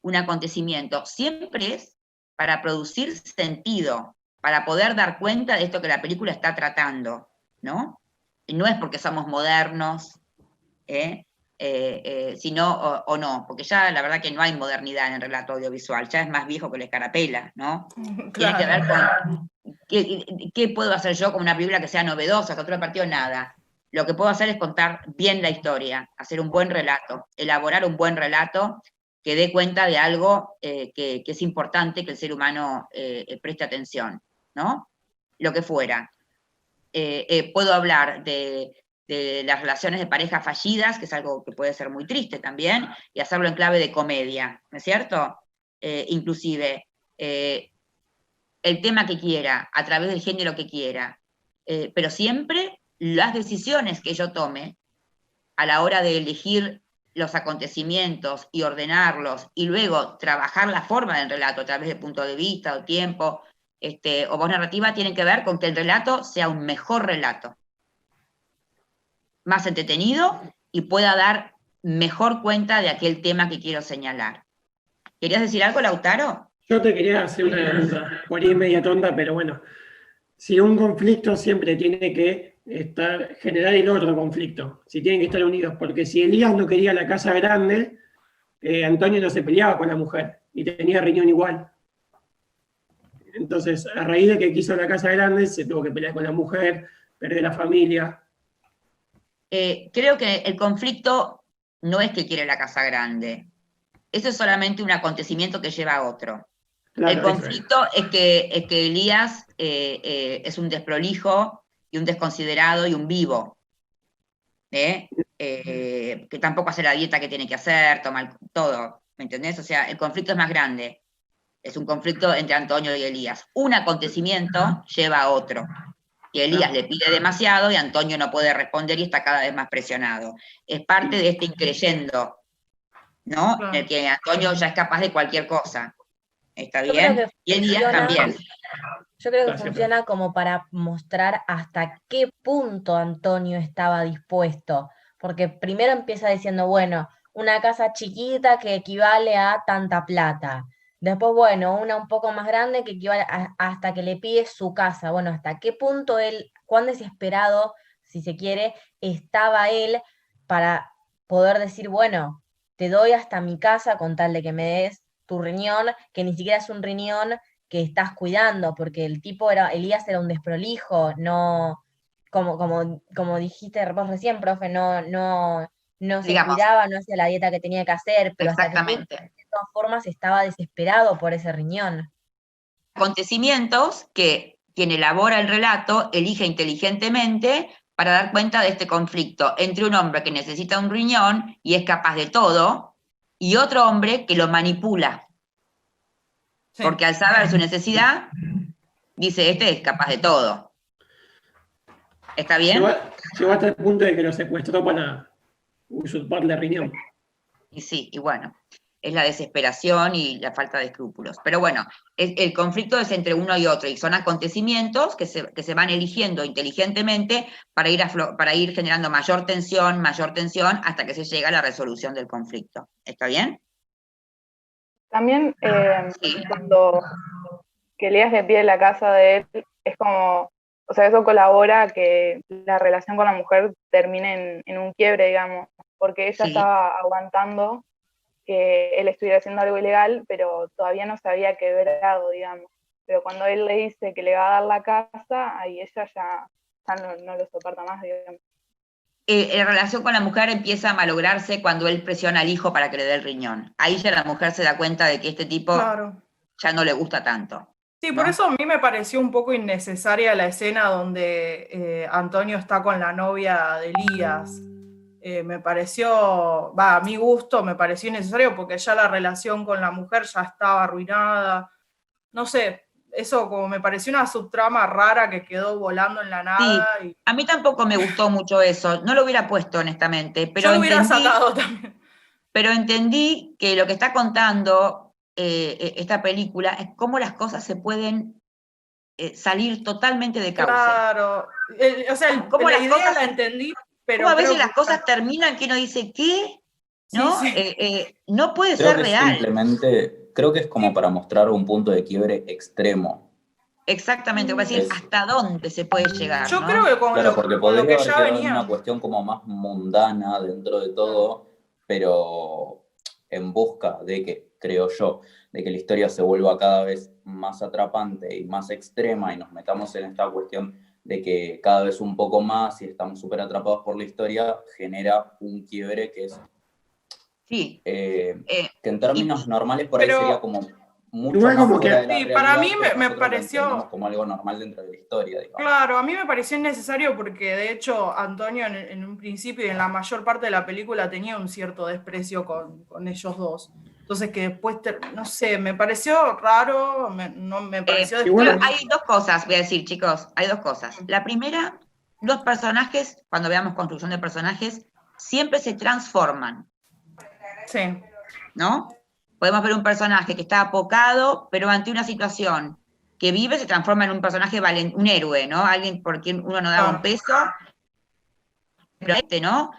un acontecimiento, siempre es para producir sentido, para poder dar cuenta de esto que la película está tratando, ¿no? Y no es porque somos modernos, sino o no, porque ya la verdad que no hay modernidad en el relato audiovisual, ya es más viejo que la escarapela, ¿no? Claro. Tiene que ver con qué puedo hacer yo con una película que sea novedosa, que otro partido nada. Lo que puedo hacer es contar bien la historia, hacer un buen relato, elaborar un buen relato que dé cuenta de algo que es importante que el ser humano preste atención, ¿no? Lo que fuera. Puedo hablar de las relaciones de pareja fallidas, que es algo que puede ser muy triste también, y hacerlo en clave de comedia, ¿no es cierto? Inclusive, el tema que quiera, a través del género que quiera, pero siempre las decisiones que yo tome a la hora de elegir los acontecimientos y ordenarlos, y luego trabajar la forma del relato a través de punto de vista o tiempo, o voz narrativa, tienen que ver con que el relato sea un mejor relato, más entretenido y pueda dar mejor cuenta de aquel tema que quiero señalar. ¿Querías decir algo, Lautaro? Yo te quería hacer una pregunta, por ahí media tonta, pero bueno. Si un conflicto siempre tiene que generar el otro conflicto, si tienen que estar unidos, porque si Elías no quería la casa grande, Antonio no se peleaba con la mujer y tenía riñón igual. Entonces, a raíz de que quiso la casa grande, se tuvo que pelear con la mujer, perder la familia. Creo que el conflicto no es que quiere la casa grande. Eso es solamente un acontecimiento que lleva a otro. Claro, el conflicto es que Elías es un desprolijo y un desconsiderado y un vivo. Que tampoco hace la dieta que tiene que hacer, toma todo, ¿me entendés? O sea, el conflicto es más grande. Es un conflicto entre Antonio y Elías. Un acontecimiento lleva a otro. Y Elías le pide demasiado y Antonio no puede responder y está cada vez más presionado. Es parte de este increyendo, ¿no? En el que Antonio ya es capaz de cualquier cosa. ¿Está bien? Y Elías también. Yo creo que funciona como para mostrar hasta qué punto Antonio estaba dispuesto. Porque primero empieza diciendo, bueno, una casa chiquita que equivale a tanta plata. Después, bueno, una un poco más grande que equivale hasta que le pide su casa. Bueno, hasta qué punto él, cuán desesperado, si se quiere, estaba él para poder decir, bueno, te doy hasta mi casa con tal de que me des tu riñón, que ni siquiera es un riñón que estás cuidando, porque el tipo Elías era un desprolijo, no, como dijiste vos recién, profe, no se cuidaba, no hacía la dieta que tenía que hacer, pero exactamente. Hasta que de todas formas estaba desesperado por ese riñón. Acontecimientos que quien elabora el relato elige inteligentemente para dar cuenta de este conflicto entre un hombre que necesita un riñón y es capaz de todo, y otro hombre que lo manipula. Sí. Porque al saber su necesidad, dice, este es capaz de todo. ¿Está bien? Llegó hasta el punto de que lo secuestró para usurparle riñón. Y sí, y bueno, es la desesperación y la falta de escrúpulos. Pero bueno, el conflicto es entre uno y otro, y son acontecimientos que se van eligiendo inteligentemente para ir generando mayor tensión, hasta que se llega a la resolución del conflicto. ¿Está bien? También cuando que Elías le pide la casa de él, es como, o sea, eso colabora a que la relación con la mujer termine en un quiebre, digamos, porque ella estaba aguantando que él estuviera haciendo algo ilegal, pero todavía no se había quebrado, digamos. Pero cuando él le dice que le va a dar la casa, ahí ella ya no lo soporta más, digamos. La relación con la mujer empieza a malograrse cuando él presiona al hijo para que le dé el riñón. Ahí ya la mujer se da cuenta de que este tipo ya no le gusta tanto. Sí, ¿no? Por eso a mí me pareció un poco innecesaria la escena donde Antonio está con la novia de Elías. Me pareció, a mi gusto, me pareció innecesario porque ya la relación con la mujer ya estaba arruinada. No sé, eso como me pareció una subtrama rara que quedó volando en la nada. Sí, a mí tampoco me gustó mucho eso, no lo hubiera puesto honestamente. Pero yo lo hubiera sacado también. Pero entendí que lo que está contando esta película es cómo las cosas se pueden salir totalmente de cauce. Claro, o sea, la idea la entendí. Pero a veces las cosas terminan que uno dice, ¿qué? ¿No? Sí. No puede ser real. Simplemente, creo que es como para mostrar un punto de quiebre extremo. Exactamente, voy a decir, ¿hasta dónde se puede llegar? Yo creo que con lo que ya venía. Una cuestión como más mundana dentro de todo, pero en busca de que, creo yo, de que la historia se vuelva cada vez más atrapante y más extrema y nos metamos en esta cuestión de que cada vez un poco más, y estamos súper atrapados por la historia, genera un quiebre que es... Sí. Que en términos normales por ahí sería como mucho más como fuera de la realidad, para mí me pareció... como algo normal dentro de la historia, digamos. Claro, a mí me pareció innecesario porque de hecho Antonio en un principio y en la mayor parte de la película tenía un cierto desprecio con ellos dos. Entonces que después, no sé, me pareció raro, no me pareció... Pero hay dos cosas, voy a decir, chicos, hay dos cosas. La primera, los personajes, cuando veamos construcción de personajes, siempre se transforman. Sí. ¿No? Podemos ver un personaje que está apocado, pero ante una situación que vive se transforma en un personaje un héroe, ¿no? Alguien por quien uno no daba un peso. Pero ¿no?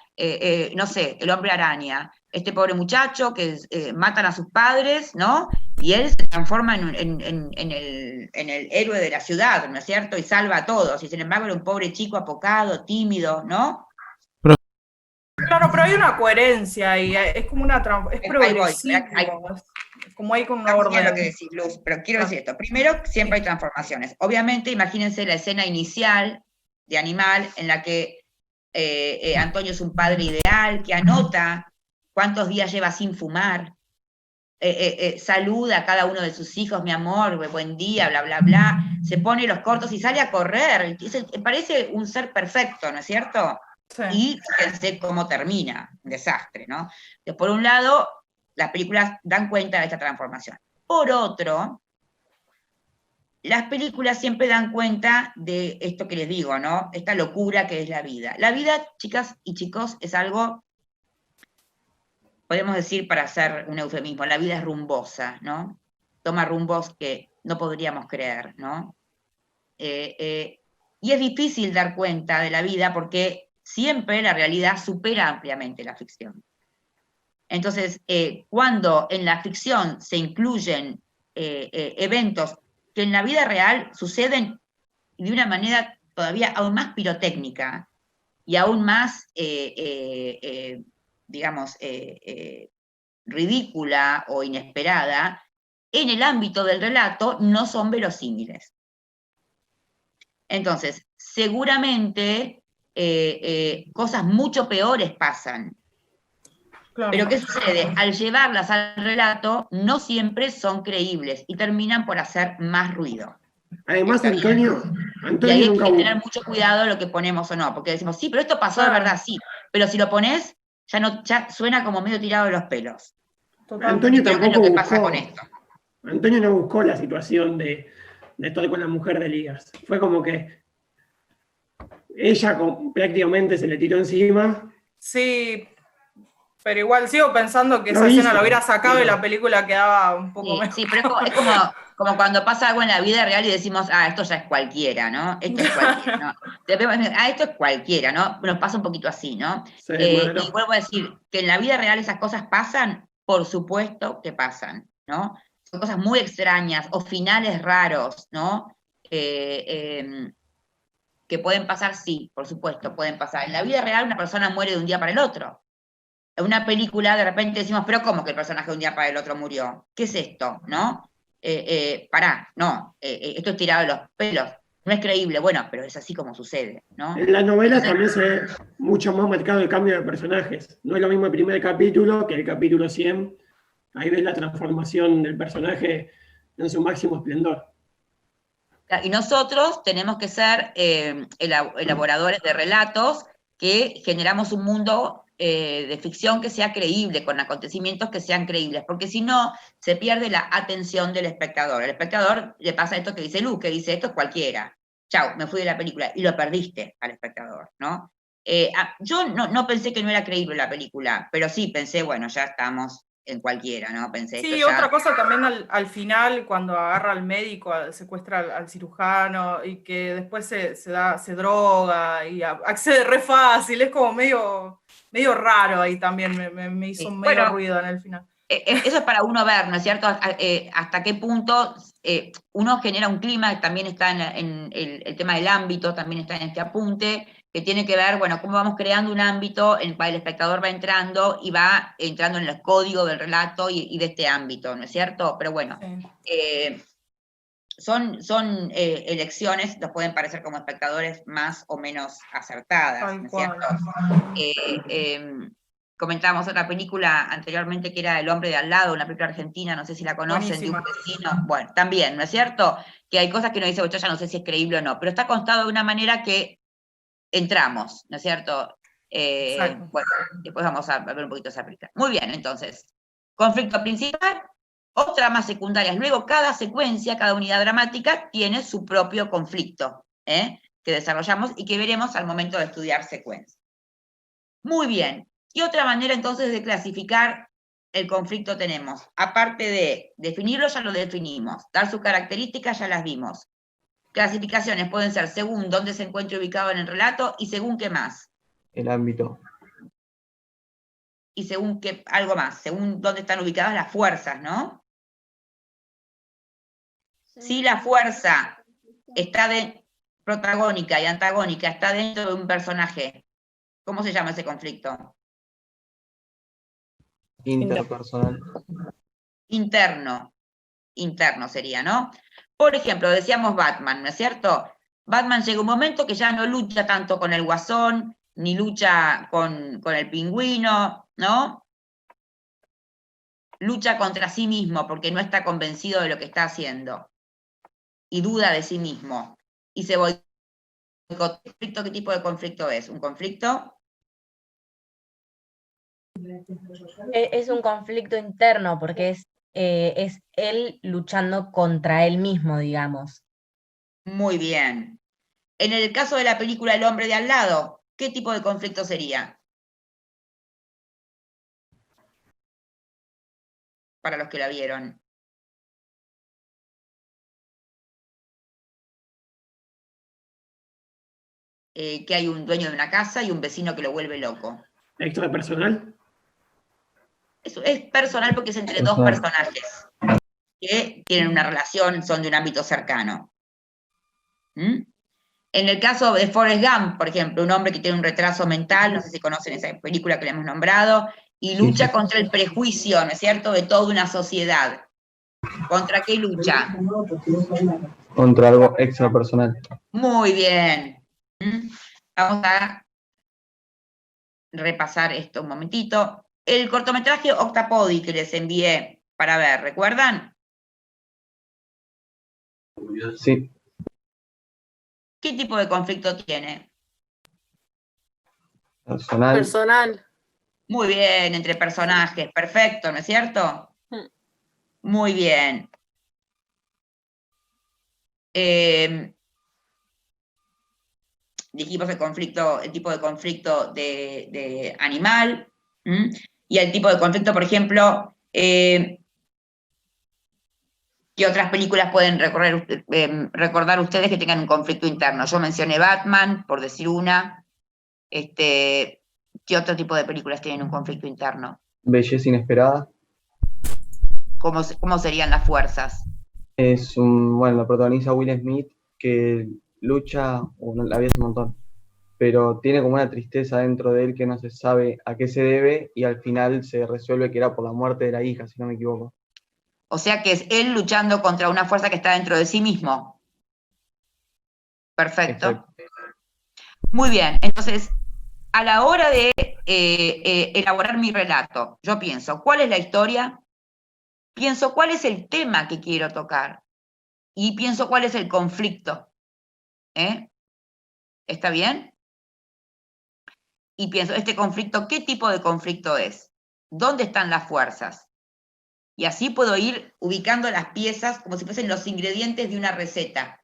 No sé, el hombre araña. Este pobre muchacho que matan a sus padres, ¿no? Y él se transforma en el héroe de la ciudad, ¿no es cierto? Y salva a todos. Y sin embargo era un pobre chico apocado, tímido, ¿no? Claro, pero hay una coherencia y es como una... es progresivo. Como hay con una orden. Lo que decís, Luz, pero quiero decir esto. Primero, siempre hay transformaciones. Obviamente, imagínense la escena inicial de Animal, en la que Antonio es un padre ideal, que anota cuántos días lleva sin fumar, saluda a cada uno de sus hijos, mi amor, buen día, bla, bla, bla, se pone los cortos y sale a correr. Parece un ser perfecto, ¿no es cierto? Sí. Y fíjense cómo termina, un desastre, ¿no? Entonces, por un lado, las películas dan cuenta de esta transformación. Por otro, las películas siempre dan cuenta de esto que les digo, ¿no? Esta locura que es la vida. La vida, chicas y chicos, es algo, podemos decir para hacer un eufemismo, la vida es rumbosa, ¿no? Toma rumbos que no podríamos creer, ¿no? Y es difícil dar cuenta de la vida porque siempre la realidad supera ampliamente la ficción. Entonces, cuando en la ficción se incluyen eventos que en la vida real suceden de una manera todavía aún más pirotécnica y aún más, digamos, ridícula o inesperada, en el ámbito del relato no son verosímiles. Entonces, seguramente cosas mucho peores pasan. Claro. Pero ¿qué sucede? Al llevarlas al relato, no siempre son creíbles y terminan por hacer más ruido. Además, Antonio y ahí hay que tener mucho cuidado de lo que ponemos o no, porque decimos, sí, pero esto pasó de verdad, sí. Pero si lo pones, ya suena como medio tirado de los pelos. Antonio tampoco es lo que pasa con esto. Antonio no buscó la situación de estar con la mujer de Elías. Fue como que ella prácticamente se le tiró encima. Sí, pero igual sigo pensando que esa escena la hubiera sacado y la película quedaba un poco mejor. Sí, pero es como cuando pasa algo en la vida real y decimos, esto ya es cualquiera, ¿no? Esto es cualquiera, ¿no? Esto es cualquiera, ¿no? Nos pasa un poquito así, ¿no? Sí, y vuelvo a decir, que en la vida real esas cosas pasan, por supuesto que pasan, ¿no? Son cosas muy extrañas, o finales raros, ¿no? Que pueden pasar, sí, por supuesto, pueden pasar. En la vida real una persona muere de un día para el otro. En una película de repente decimos, pero ¿cómo que el personaje de un día para el otro murió? ¿Qué es esto? ¿No? Pará, no, esto es tirado de los pelos, no es creíble, bueno, pero es así como sucede, ¿no? En las novelas también se ve mucho más marcado el cambio de personajes. No es lo mismo el primer capítulo que el capítulo 100. Ahí ves la transformación del personaje en su máximo esplendor. Y nosotros tenemos que ser elaboradores de relatos que generamos un mundo de ficción que sea creíble, con acontecimientos que sean creíbles, porque si no, se pierde la atención del espectador. Al espectador le pasa esto que dice Lu, que dice, esto es cualquiera. Chau, me fui de la película, y lo perdiste al espectador, ¿no? Yo no pensé que no era creíble la película, pero sí pensé, bueno, ya estamos en cualquiera, ¿no? Pensé sí, esto ya... otra cosa también al final, cuando agarra al médico, secuestra al cirujano, y que después se droga, y accede re fácil, es como medio raro ahí también, me hizo medio ruido en el final. Eso es para uno ver, ¿no es cierto? Hasta qué punto uno genera un clima, también está en el tema del ámbito, también está en este apunte, que tiene que ver, bueno, cómo vamos creando un ámbito en el cual el espectador va entrando y va entrando en el código del relato y de este ámbito, ¿no es cierto? Pero bueno, son elecciones, nos pueden parecer como espectadores más o menos acertadas, ¿no es cierto? Comentábamos otra película anteriormente que era El hombre de al lado, una película argentina, no sé si la conocen, buenísima. De un vecino. Bueno, también, ¿no es cierto? Que hay cosas que uno dice, yo ya no sé si es creíble o no, pero está contado de una manera que entramos, ¿no es cierto? Bueno, después vamos a ver un poquito esa película. Muy bien, entonces, conflicto principal o tramas secundarias. Luego cada secuencia, cada unidad dramática tiene su propio conflicto, que desarrollamos y que veremos al momento de estudiar secuencia. Muy bien. ¿Qué otra manera entonces de clasificar el conflicto tenemos? Aparte de definirlo, ya lo definimos. Dar sus características, ya las vimos. Clasificaciones pueden ser según dónde se encuentre ubicado en el relato y según qué más. El ámbito. Y según qué, algo más, según dónde están ubicadas las fuerzas, ¿no? Si la fuerza está protagónica y antagónica, está dentro de un personaje, ¿cómo se llama ese conflicto? Interpersonal. Interno sería, ¿no? Por ejemplo, decíamos Batman, ¿no es cierto? Batman llega un momento que ya no lucha tanto con el Guasón, ni lucha con el Pingüino, ¿no? Lucha contra sí mismo porque no está convencido de lo que está haciendo. Y duda de sí mismo. Y se boicotea. ¿Qué tipo de conflicto es? ¿Un conflicto? Es un conflicto interno porque es él luchando contra él mismo, digamos. Muy bien. En el caso de la película El hombre de al lado, ¿qué tipo de conflicto sería? Para los que la vieron. Que hay un dueño de una casa y un vecino que lo vuelve loco. ¿Extrapersonal? Eso es personal porque es entre dos personajes que tienen una relación, son de un ámbito cercano. En el caso de Forrest Gump, por ejemplo, un hombre que tiene un retraso mental, no sé si conocen esa película que le hemos nombrado, y lucha contra el prejuicio, ¿no es cierto?, de toda una sociedad. ¿Contra qué lucha? Contra algo extrapersonal. Muy bien. Vamos a repasar esto un momentito. El cortometraje Octapodi que les envié para ver, ¿recuerdan? Sí. ¿Qué tipo de conflicto tiene? Personal. Personal. Muy bien, entre personajes, perfecto, ¿no es cierto? Muy bien. Dijimos el tipo de conflicto de animal, y el tipo de conflicto, por ejemplo, ¿qué otras películas pueden recordar ustedes que tengan un conflicto interno? Yo mencioné Batman, por decir una. ¿Qué otro tipo de películas tienen un conflicto interno? Belleza inesperada. ¿Cómo serían las fuerzas? Lo protagoniza Will Smith, que lucha, la vi hace un montón, pero tiene como una tristeza dentro de él que no se sabe a qué se debe y al final se resuelve que era por la muerte de la hija, si no me equivoco. O sea que es él luchando contra una fuerza que está dentro de sí mismo. Perfecto. Exacto. Muy bien, entonces, a la hora de elaborar mi relato, yo pienso, ¿cuál es la historia? Pienso, ¿cuál es el tema que quiero tocar? Y pienso, ¿cuál es el conflicto? ¿Está bien? Y pienso, ¿este conflicto qué tipo de conflicto es? ¿Dónde están las fuerzas? Y así puedo ir ubicando las piezas como si fuesen los ingredientes de una receta.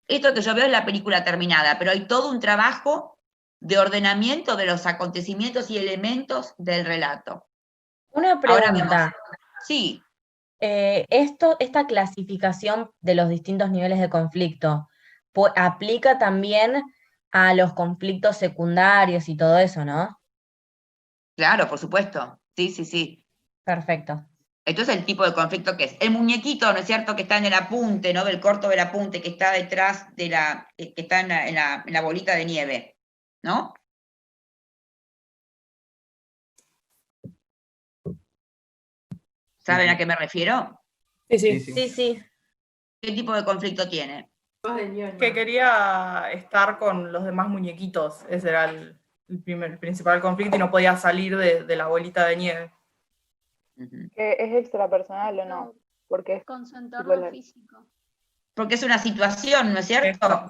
Esto que yo veo es la película terminada, pero hay todo un trabajo de ordenamiento de los acontecimientos y elementos del relato. Una pregunta. Sí. Esta clasificación de los distintos niveles de conflicto aplica también a los conflictos secundarios y todo eso, ¿no? Claro, por supuesto. Sí, sí, sí. Perfecto. Entonces, el tipo de conflicto que es el muñequito, ¿no es cierto?, que está en el apunte, ¿no?, del corto del apunte, que está detrás de que está en la bolita de nieve, ¿no? ¿Saben a qué me refiero? Sí. ¿Qué tipo de conflicto tiene? Que quería estar con los demás muñequitos, ese era el principal conflicto y no podía salir de la bolita de nieve. ¿Que es extrapersonal o no? Porque es con su entorno físico. Porque es una situación, ¿no es cierto?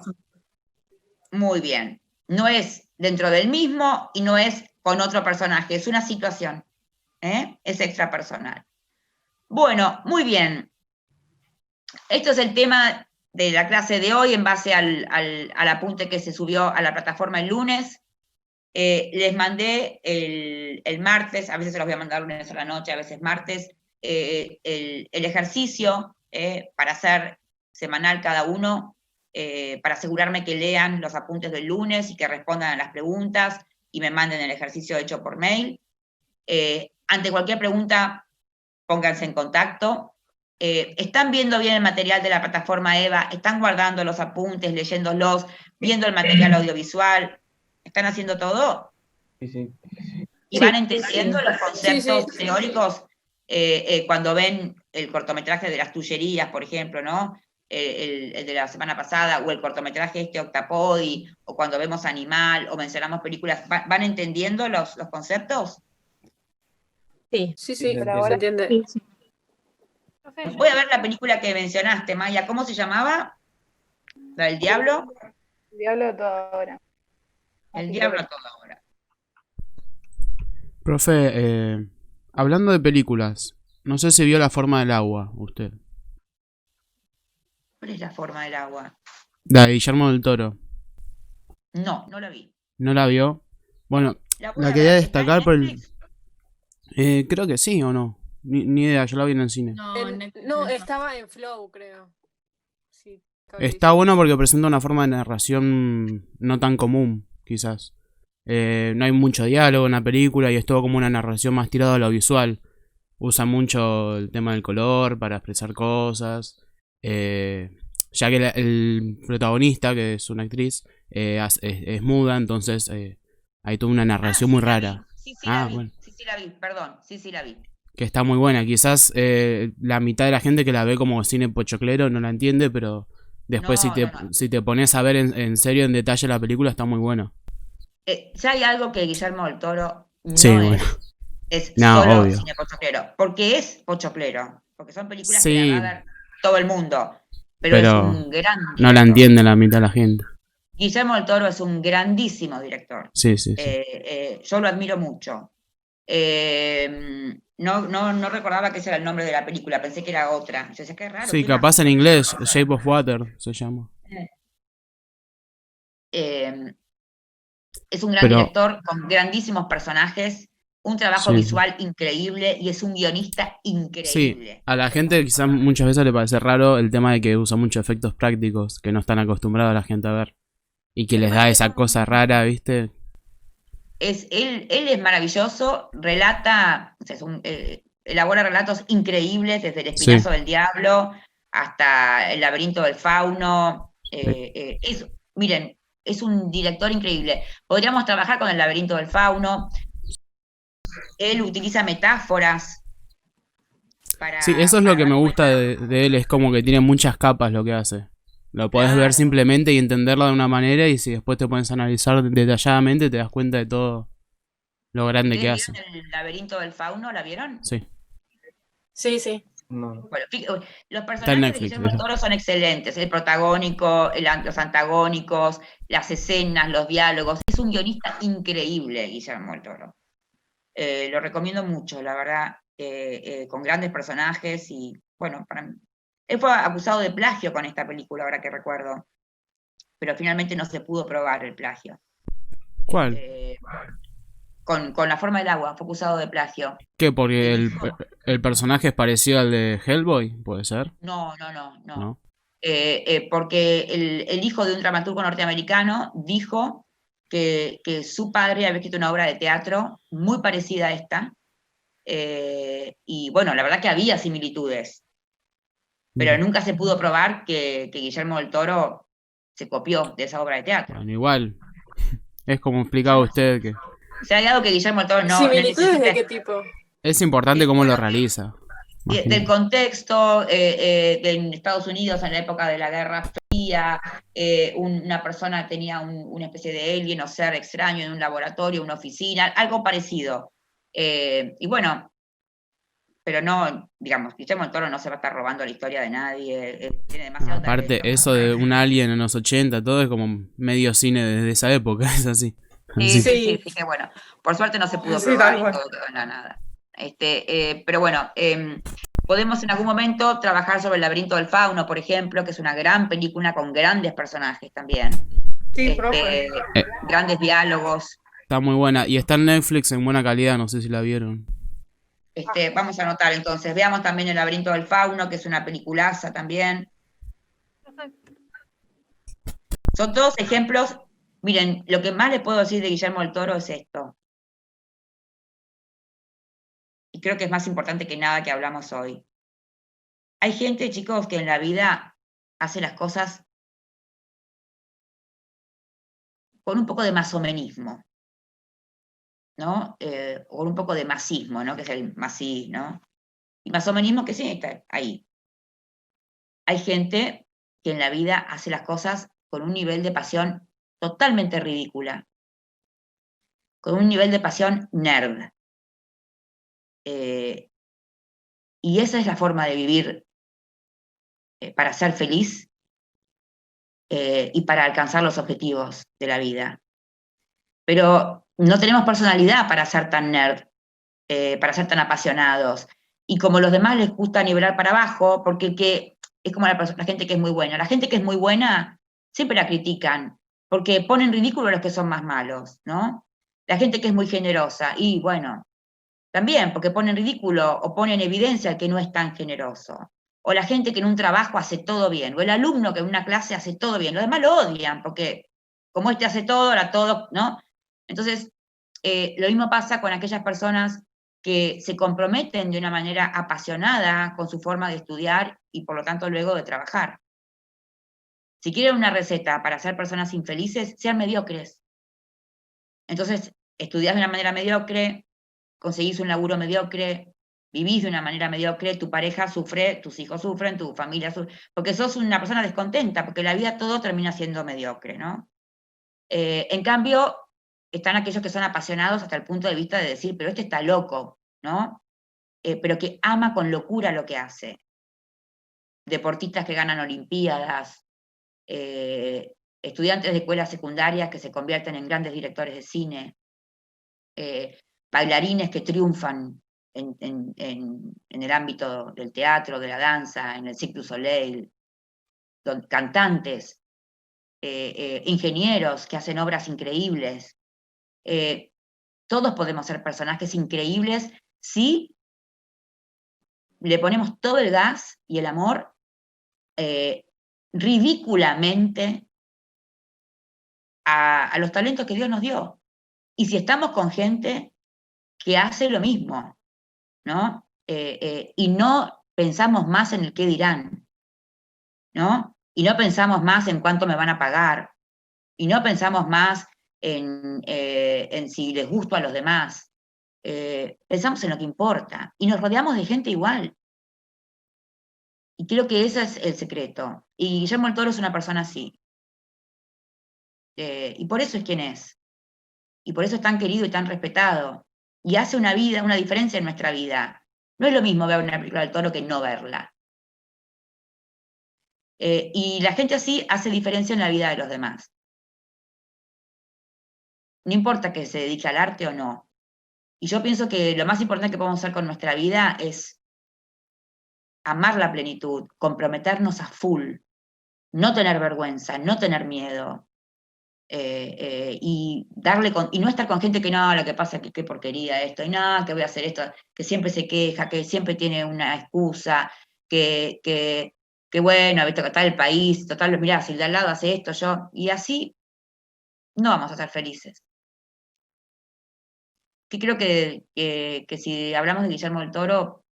Muy bien. No es dentro del mismo y no es con otro personaje, es una situación. Es extrapersonal. Bueno, muy bien. Esto es el tema de la clase de hoy en base al apunte que se subió a la plataforma el lunes. Les mandé el martes, a veces se los voy a mandar lunes a la noche, a veces martes, el ejercicio para hacer semanal cada uno, para asegurarme que lean los apuntes del lunes y que respondan a las preguntas y me manden el ejercicio hecho por mail. Ante cualquier pregunta, pónganse en contacto. ¿Están viendo bien el material de la plataforma EVA? ¿Están guardando los apuntes, leyéndolos, viendo el material audiovisual? ¿Están haciendo todo? Sí. ¿Y van entendiendo los conceptos teóricos cuando ven el cortometraje de las Tullerías, por ejemplo, ¿no? El de la semana pasada, o el cortometraje Octapodi, o cuando vemos Animal, o mencionamos películas, ¿van entendiendo los conceptos? Sí. Pero ahora- se entiende. Voy a ver la película que mencionaste, Maya. ¿Cómo se llamaba? ¿La del diablo? El diablo de toda hora. El diablo a toda hora. Profe, hablando de películas, no sé si vio La forma del agua, usted. ¿Cuál es la forma del agua? La de Guillermo del Toro. No, no la vi. ¿No la vio? Bueno, la quería destacar por el... creo que sí o no. Ni idea, yo la vi en el cine. No, estaba en Flow, creo. Sí, Está bueno porque presenta una forma de narración no tan común, quizás. No hay mucho diálogo en la película y es todo como una narración más tirada a lo visual. Usa mucho el tema del color para expresar cosas. Ya que el protagonista, que es una actriz, es muda, entonces hay toda una narración muy rara. Sí, la vi. Bueno. Sí, la vi, perdón. Sí, la vi. Que está muy buena. Quizás la mitad de la gente que la ve como cine pochoclero no la entiende, pero después si te pones a ver en serio, en detalle la película, está muy bueno. Ya hay algo que Guillermo del Toro no Sí, es. bueno. Es No, solo obvio. cine pochoclero. Porque es pochoclero. Porque son películas Sí. que la va a ver todo el mundo. Pero es un gran no la entiende la mitad de la gente. Guillermo del Toro es un grandísimo director. Sí. Yo lo admiro mucho. No recordaba que ese era el nombre de la película, pensé que era otra. Yo decía, qué raro. Sí, tiene una- capaz en inglés, Shape of Water se llama. Es un gran Pero- director con grandísimos personajes, un trabajo Sí. visual increíble y es un guionista increíble. Sí, a la gente quizás muchas veces le parece raro el tema de que usa muchos efectos prácticos que no están acostumbrados la gente a ver. Y que les da esa cosa rara, ¿viste? Él es maravilloso, relata, o sea, elabora relatos increíbles desde El Espinazo del Diablo hasta El Laberinto del Fauno. Miren, es un director increíble. Podríamos trabajar con El Laberinto del Fauno. Él utiliza metáforas para... Sí, eso es lo que me gusta de él, es como que tiene muchas capas lo que hace. Lo podés ver simplemente y entenderlo de una manera y si después te pones a analizar detalladamente te das cuenta de todo lo grande que hace. ¿Vieron El Laberinto del Fauno? ¿La vieron? Sí. Sí. No. Bueno, los Está en personajes de Netflix, Guillermo del Toro son excelentes. El protagónico, los antagónicos, las escenas, los diálogos. Es un guionista increíble, Guillermo del Toro. Lo recomiendo mucho, la verdad, con grandes personajes y, bueno, para mí. Él fue acusado de plagio con esta película, ahora que recuerdo, pero finalmente no se pudo probar el plagio. ¿Cuál? Con La forma del agua, fue acusado de plagio. ¿Qué? ¿Porque el personaje es parecido al de Hellboy? ¿Puede ser? No. ¿No? Porque el hijo de un dramaturgo norteamericano dijo que su padre había escrito una obra de teatro muy parecida a esta, y bueno, la verdad que había similitudes, pero nunca se pudo probar que Guillermo del Toro se copió de esa obra de teatro. Bueno, igual. Es como explicaba usted que O sea, hay algo que Guillermo del Toro no ¿Similitudes de necesita. qué tipo? es importante cómo lo realiza. Del contexto, en Estados Unidos en la época de la Guerra Fría, una persona tenía una especie de alien o ser extraño en un laboratorio, una oficina, algo parecido. Y bueno, pero no, digamos, Guillermo del Toro no se va a estar robando la historia de nadie, tiene demasiado Aparte, talento. eso de un alien en los 80, todo es como medio cine desde esa época, es así. Sí, que bueno, por suerte no se pudo Sí, probar tal y cual. todo quedó en la nada. Pero bueno, podemos en algún momento trabajar sobre El laberinto del fauno, por ejemplo, que es una gran película con grandes personajes también. Sí, profe. Grandes diálogos. Está muy buena. Y está en Netflix en buena calidad, no sé si la vieron. Vamos a anotar entonces. Veamos también El laberinto del fauno, que es una peliculaza también. Son todos ejemplos. Miren, lo que más les puedo decir de Guillermo del Toro es esto. Y creo que es más importante que nada que hablamos hoy. Hay gente, chicos, que en la vida hace las cosas con un poco de masomenismo, ¿no? O un poco de masismo, ¿no? Que es el masí, ¿no? Y masomenismo que sí, está ahí. Hay gente que en la vida hace las cosas con un nivel de pasión totalmente ridícula, con un nivel de pasión nerd. Y esa es la forma de vivir para ser feliz y para alcanzar los objetivos de la vida. Pero no tenemos personalidad para ser tan nerd, para ser tan apasionados. Y como los demás les gusta nivelar para abajo, porque es como la gente que es muy buena. La gente que es muy buena siempre la critican, porque ponen ridículo a los que son más malos, ¿no? La gente que es muy generosa, y bueno, también, porque ponen ridículo o ponen en evidencia al que no es tan generoso. O la gente que en un trabajo hace todo bien, o el alumno que en una clase hace todo bien. Los demás lo odian, porque como hace todo, ahora todo, ¿no? Entonces, lo mismo pasa con aquellas personas que se comprometen de una manera apasionada con su forma de estudiar y por lo tanto luego de trabajar. Si quieren una receta para ser personas infelices, sean mediocres. Entonces, estudiás de una manera mediocre, conseguís un laburo mediocre, vivís de una manera mediocre, tu pareja sufre, tus hijos sufren, tu familia sufre, porque sos una persona descontenta, porque la vida todo termina siendo mediocre, ¿no? En cambio, están aquellos que son apasionados hasta el punto de vista de decir, pero este está loco, ¿no? Pero que ama con locura lo que hace. Deportistas que ganan olimpiadas, estudiantes de escuelas secundarias que se convierten en grandes directores de cine, bailarines que triunfan en el ámbito del teatro, de la danza, en el Cirque du Soleil, cantantes, ingenieros que hacen obras increíbles. Todos podemos ser personajes increíbles si le ponemos todo el gas y el amor ridículamente a los talentos que Dios nos dio. Y si estamos con gente que hace lo mismo, ¿no? Y no pensamos más en el qué dirán, ¿no? Y no pensamos más en cuánto me van a pagar, y no pensamos más en si les gusto a los demás. Pensamos en lo que importa, y nos rodeamos de gente igual. Y creo que ese es el secreto. Y Guillermo del Toro es una persona así. Y por eso es quien es. Y por eso es tan querido y tan respetado. Y hace una diferencia en nuestra vida. No es lo mismo ver una película del Toro que no verla. Y la gente así hace diferencia en la vida de los demás. No importa que se dedique al arte o no. Y yo pienso que lo más importante que podemos hacer con nuestra vida es amar la plenitud, comprometernos a full, no tener vergüenza, no tener miedo, y no estar con gente que no, lo que pasa es que qué porquería esto, y no, que voy a hacer esto, que siempre se queja, que siempre tiene una excusa, que bueno, ¿viste? Que está el país, total, mirá, si el de al lado hace esto, yo, y así no vamos a ser felices. Que creo que si hablamos de Guillermo del Toro,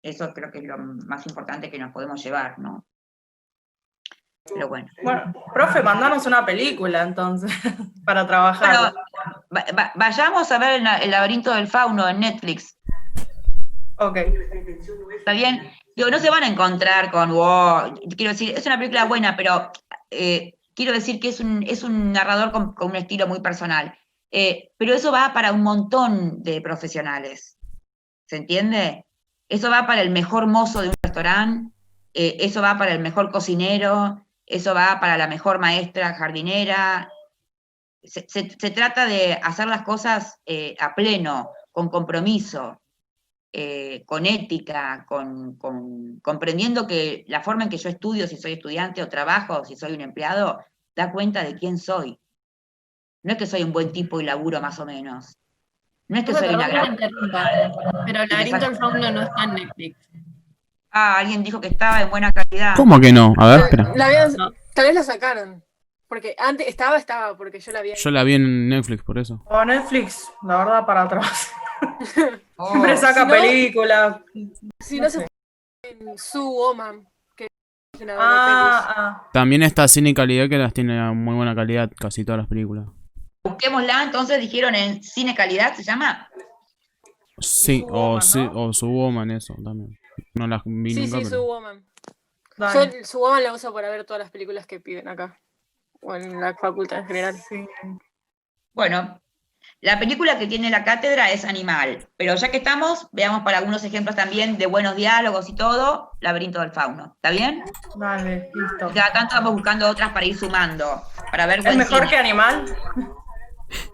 eso creo que es lo más importante que nos podemos llevar, ¿no? Pero bueno. Bueno, profe, mandanos una película entonces, para trabajar. Bueno, vayamos a ver El laberinto del fauno en Netflix. Ok. ¿Está bien? Digo, no se van a encontrar con, wow, quiero decir, es una película buena, pero quiero decir que es un narrador con un estilo muy personal. Pero eso va para un montón de profesionales. ¿Se entiende? Eso va para el mejor mozo de un restaurante, eso va para el mejor cocinero, eso va para la mejor maestra jardinera. Se trata de hacer las cosas a pleno, con compromiso. con ética, comprendiendo que la forma en que yo estudio, si soy estudiante o trabajo, si soy un empleado, da cuenta de quién soy. No es que soy un buen tipo y laburo más o menos. No es que soy una gran... Pero Laberinto del Fauno no está en Netflix. Ah, alguien dijo que estaba en buena calidad. ¿Cómo que no? A ver, espera. Tal vez la sacaron. Porque antes estaba, porque yo la vi. Yo la vi en Netflix, por eso. O Netflix, la verdad, para atrás. Siempre saca películas. Si no se fue en Su Woman, que es una También está Cine Calidad, que las tiene a muy buena calidad casi todas las películas. Busquémosla, entonces dijeron en Cine Calidad, ¿se llama? Sí, o Su Woman, eso también. No las vi Sí, nunca, sí, pero... Su Woman. Yo Su Woman la uso para ver todas las películas que piden acá. O en la facultad en general. Sí. Bueno, la película que tiene la cátedra es Animal, pero ya que estamos, veamos para algunos ejemplos también de buenos diálogos y todo, Laberinto del Fauno. ¿Está bien? Dale, listo. Cada tanto vamos buscando otras para ir sumando, para ver ¿Es mejor que Animal?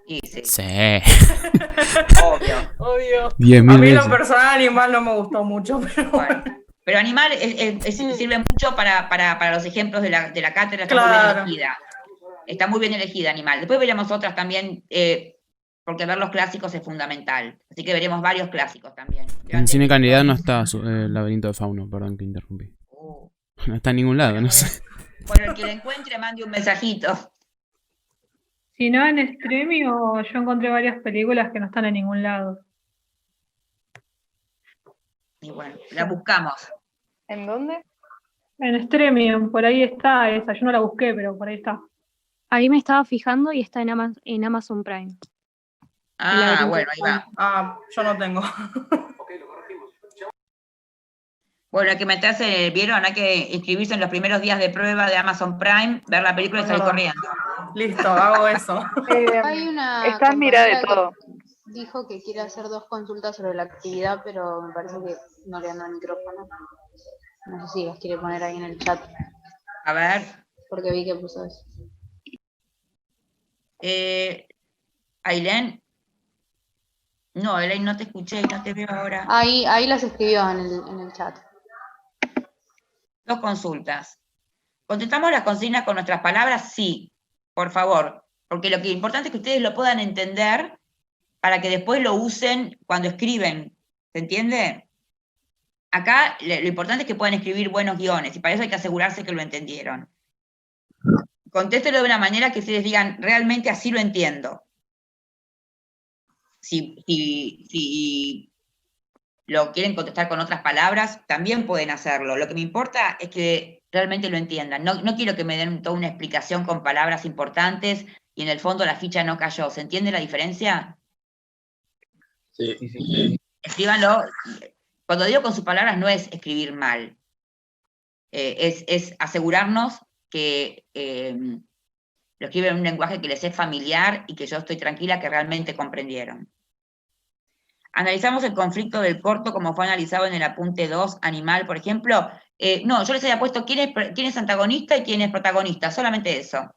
Sí. Obvio. 10.000 A mí veces. lo personal Animal no me gustó mucho, pero bueno. Pero Animal sirve mucho para los ejemplos de la cátedra, está muy bien elegida. Está muy bien elegida Animal. Después veremos otras también, porque ver los clásicos es fundamental. Así que veremos varios clásicos también. En Cine Calidad no está el Laberinto del Fauno, perdón que interrumpí. No está en ningún lado, no sé. Bueno, el que la encuentre mande un mensajito. Si no, en Stremio yo encontré varias películas que no están en ningún lado. Y bueno, la buscamos. ¿En dónde? En Stremio, por ahí está esa. Yo no la busqué, pero por ahí está. Ahí me estaba fijando y está en Amazon Prime. Ah, bueno, ahí va. Ah, yo no tengo. Bueno, hay que meterse, ¿vieron? Hay que inscribirse en los primeros días de prueba de Amazon Prime, ver la película y salir corriendo. Listo, hago eso. Hay una Está en Mira de compañera Todo. que dijo que quiere hacer 2 consultas sobre la actividad, pero me parece que no le anda el micrófono. No sé si las quiere poner ahí en el chat. A ver. Porque vi que puso eso. Ailén. No, Ailén, no te escuché y no te veo ahora. Ahí las escribió en el chat. 2 consultas. ¿Contestamos las consignas con nuestras palabras? Sí, por favor. Porque lo que es importante es que ustedes lo puedan entender para que después lo usen cuando escriben. ¿Se entiende? Acá lo importante es que puedan escribir buenos guiones y para eso hay que asegurarse que lo entendieron. Contéstelo de una manera que ustedes digan, realmente así lo entiendo. Si lo quieren contestar con otras palabras, también pueden hacerlo. Lo que me importa es que realmente lo entiendan. No quiero que me den toda una explicación con palabras importantes y en el fondo la ficha no cayó. ¿Se entiende la diferencia? Sí. Escríbanlo. Cuando digo con sus palabras no es escribir mal. Es asegurarnos que lo escriben en un lenguaje que les es familiar y que yo estoy tranquila que realmente comprendieron. Analizamos el conflicto del corto como fue analizado en el apunte 2, Animal, por ejemplo. No, yo les había puesto quién es antagonista y quién es protagonista, solamente eso.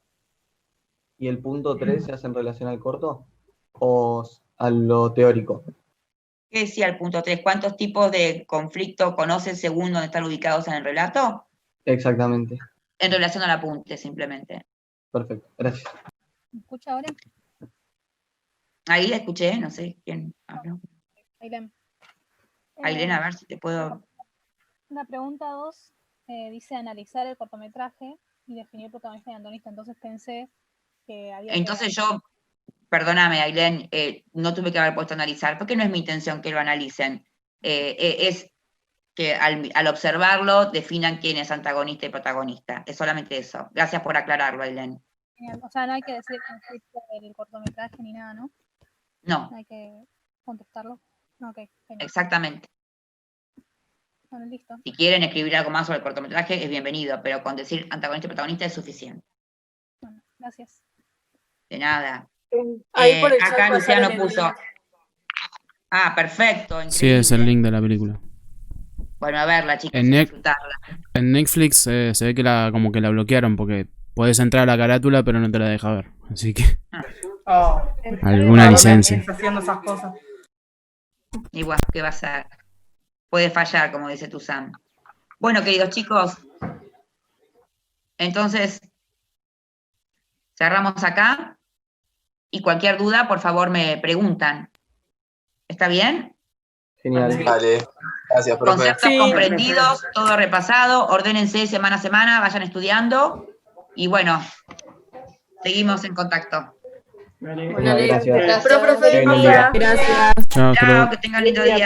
¿Y el punto 3 se hace en relación al corto o a lo teórico? ¿Qué decía el punto 3? ¿Cuántos tipos de conflicto conoce según donde están ubicados en el relato? Exactamente. En relación al apunte, simplemente. Perfecto, gracias. ¿Me escucha ahora? Ahí la escuché, no sé quién habló. Ailén. Ailén, a ver si te puedo... La pregunta 2 dice analizar el cortometraje y definir protagonista y antagonista. Entonces pensé que había... Entonces yo, perdóname, Ailén, no tuve que haber puesto a analizar, porque no es mi intención que lo analicen. Es que al observarlo definan quién es antagonista y protagonista. Es solamente eso. Gracias por aclararlo, Ailén. O sea, no hay que decir el conflicto del cortometraje ni nada, ¿no? No. Hay que contestarlo. Ok, genial. Exactamente. Bueno, listo. Si quieren escribir algo más sobre el cortometraje, es bienvenido, pero con decir antagonista y protagonista es suficiente. Bueno, gracias. De nada. Ahí por el Acá chat Luciano pasaron el puso... link. Ah, perfecto. Sí, es el link de la película. Bueno, a verla, chicos, En, disfrutarla. en Netflix se ve que como que la bloquearon porque puedes entrar a la carátula pero no te la deja ver. Así que alguna licencia. Haciendo esas cosas. Igual, ¿qué va a ser? puede fallar, como dice Tuzán. Bueno, queridos chicos, entonces cerramos acá y cualquier duda, por favor, me preguntan. ¿Está bien? Genial. Vale, gracias, profe. Conceptos comprendidos, todo repasado, ordénense semana a semana, vayan estudiando y bueno, seguimos en contacto. Vale. Gracias. Profe, Chao, Chao, que tengan lindo día.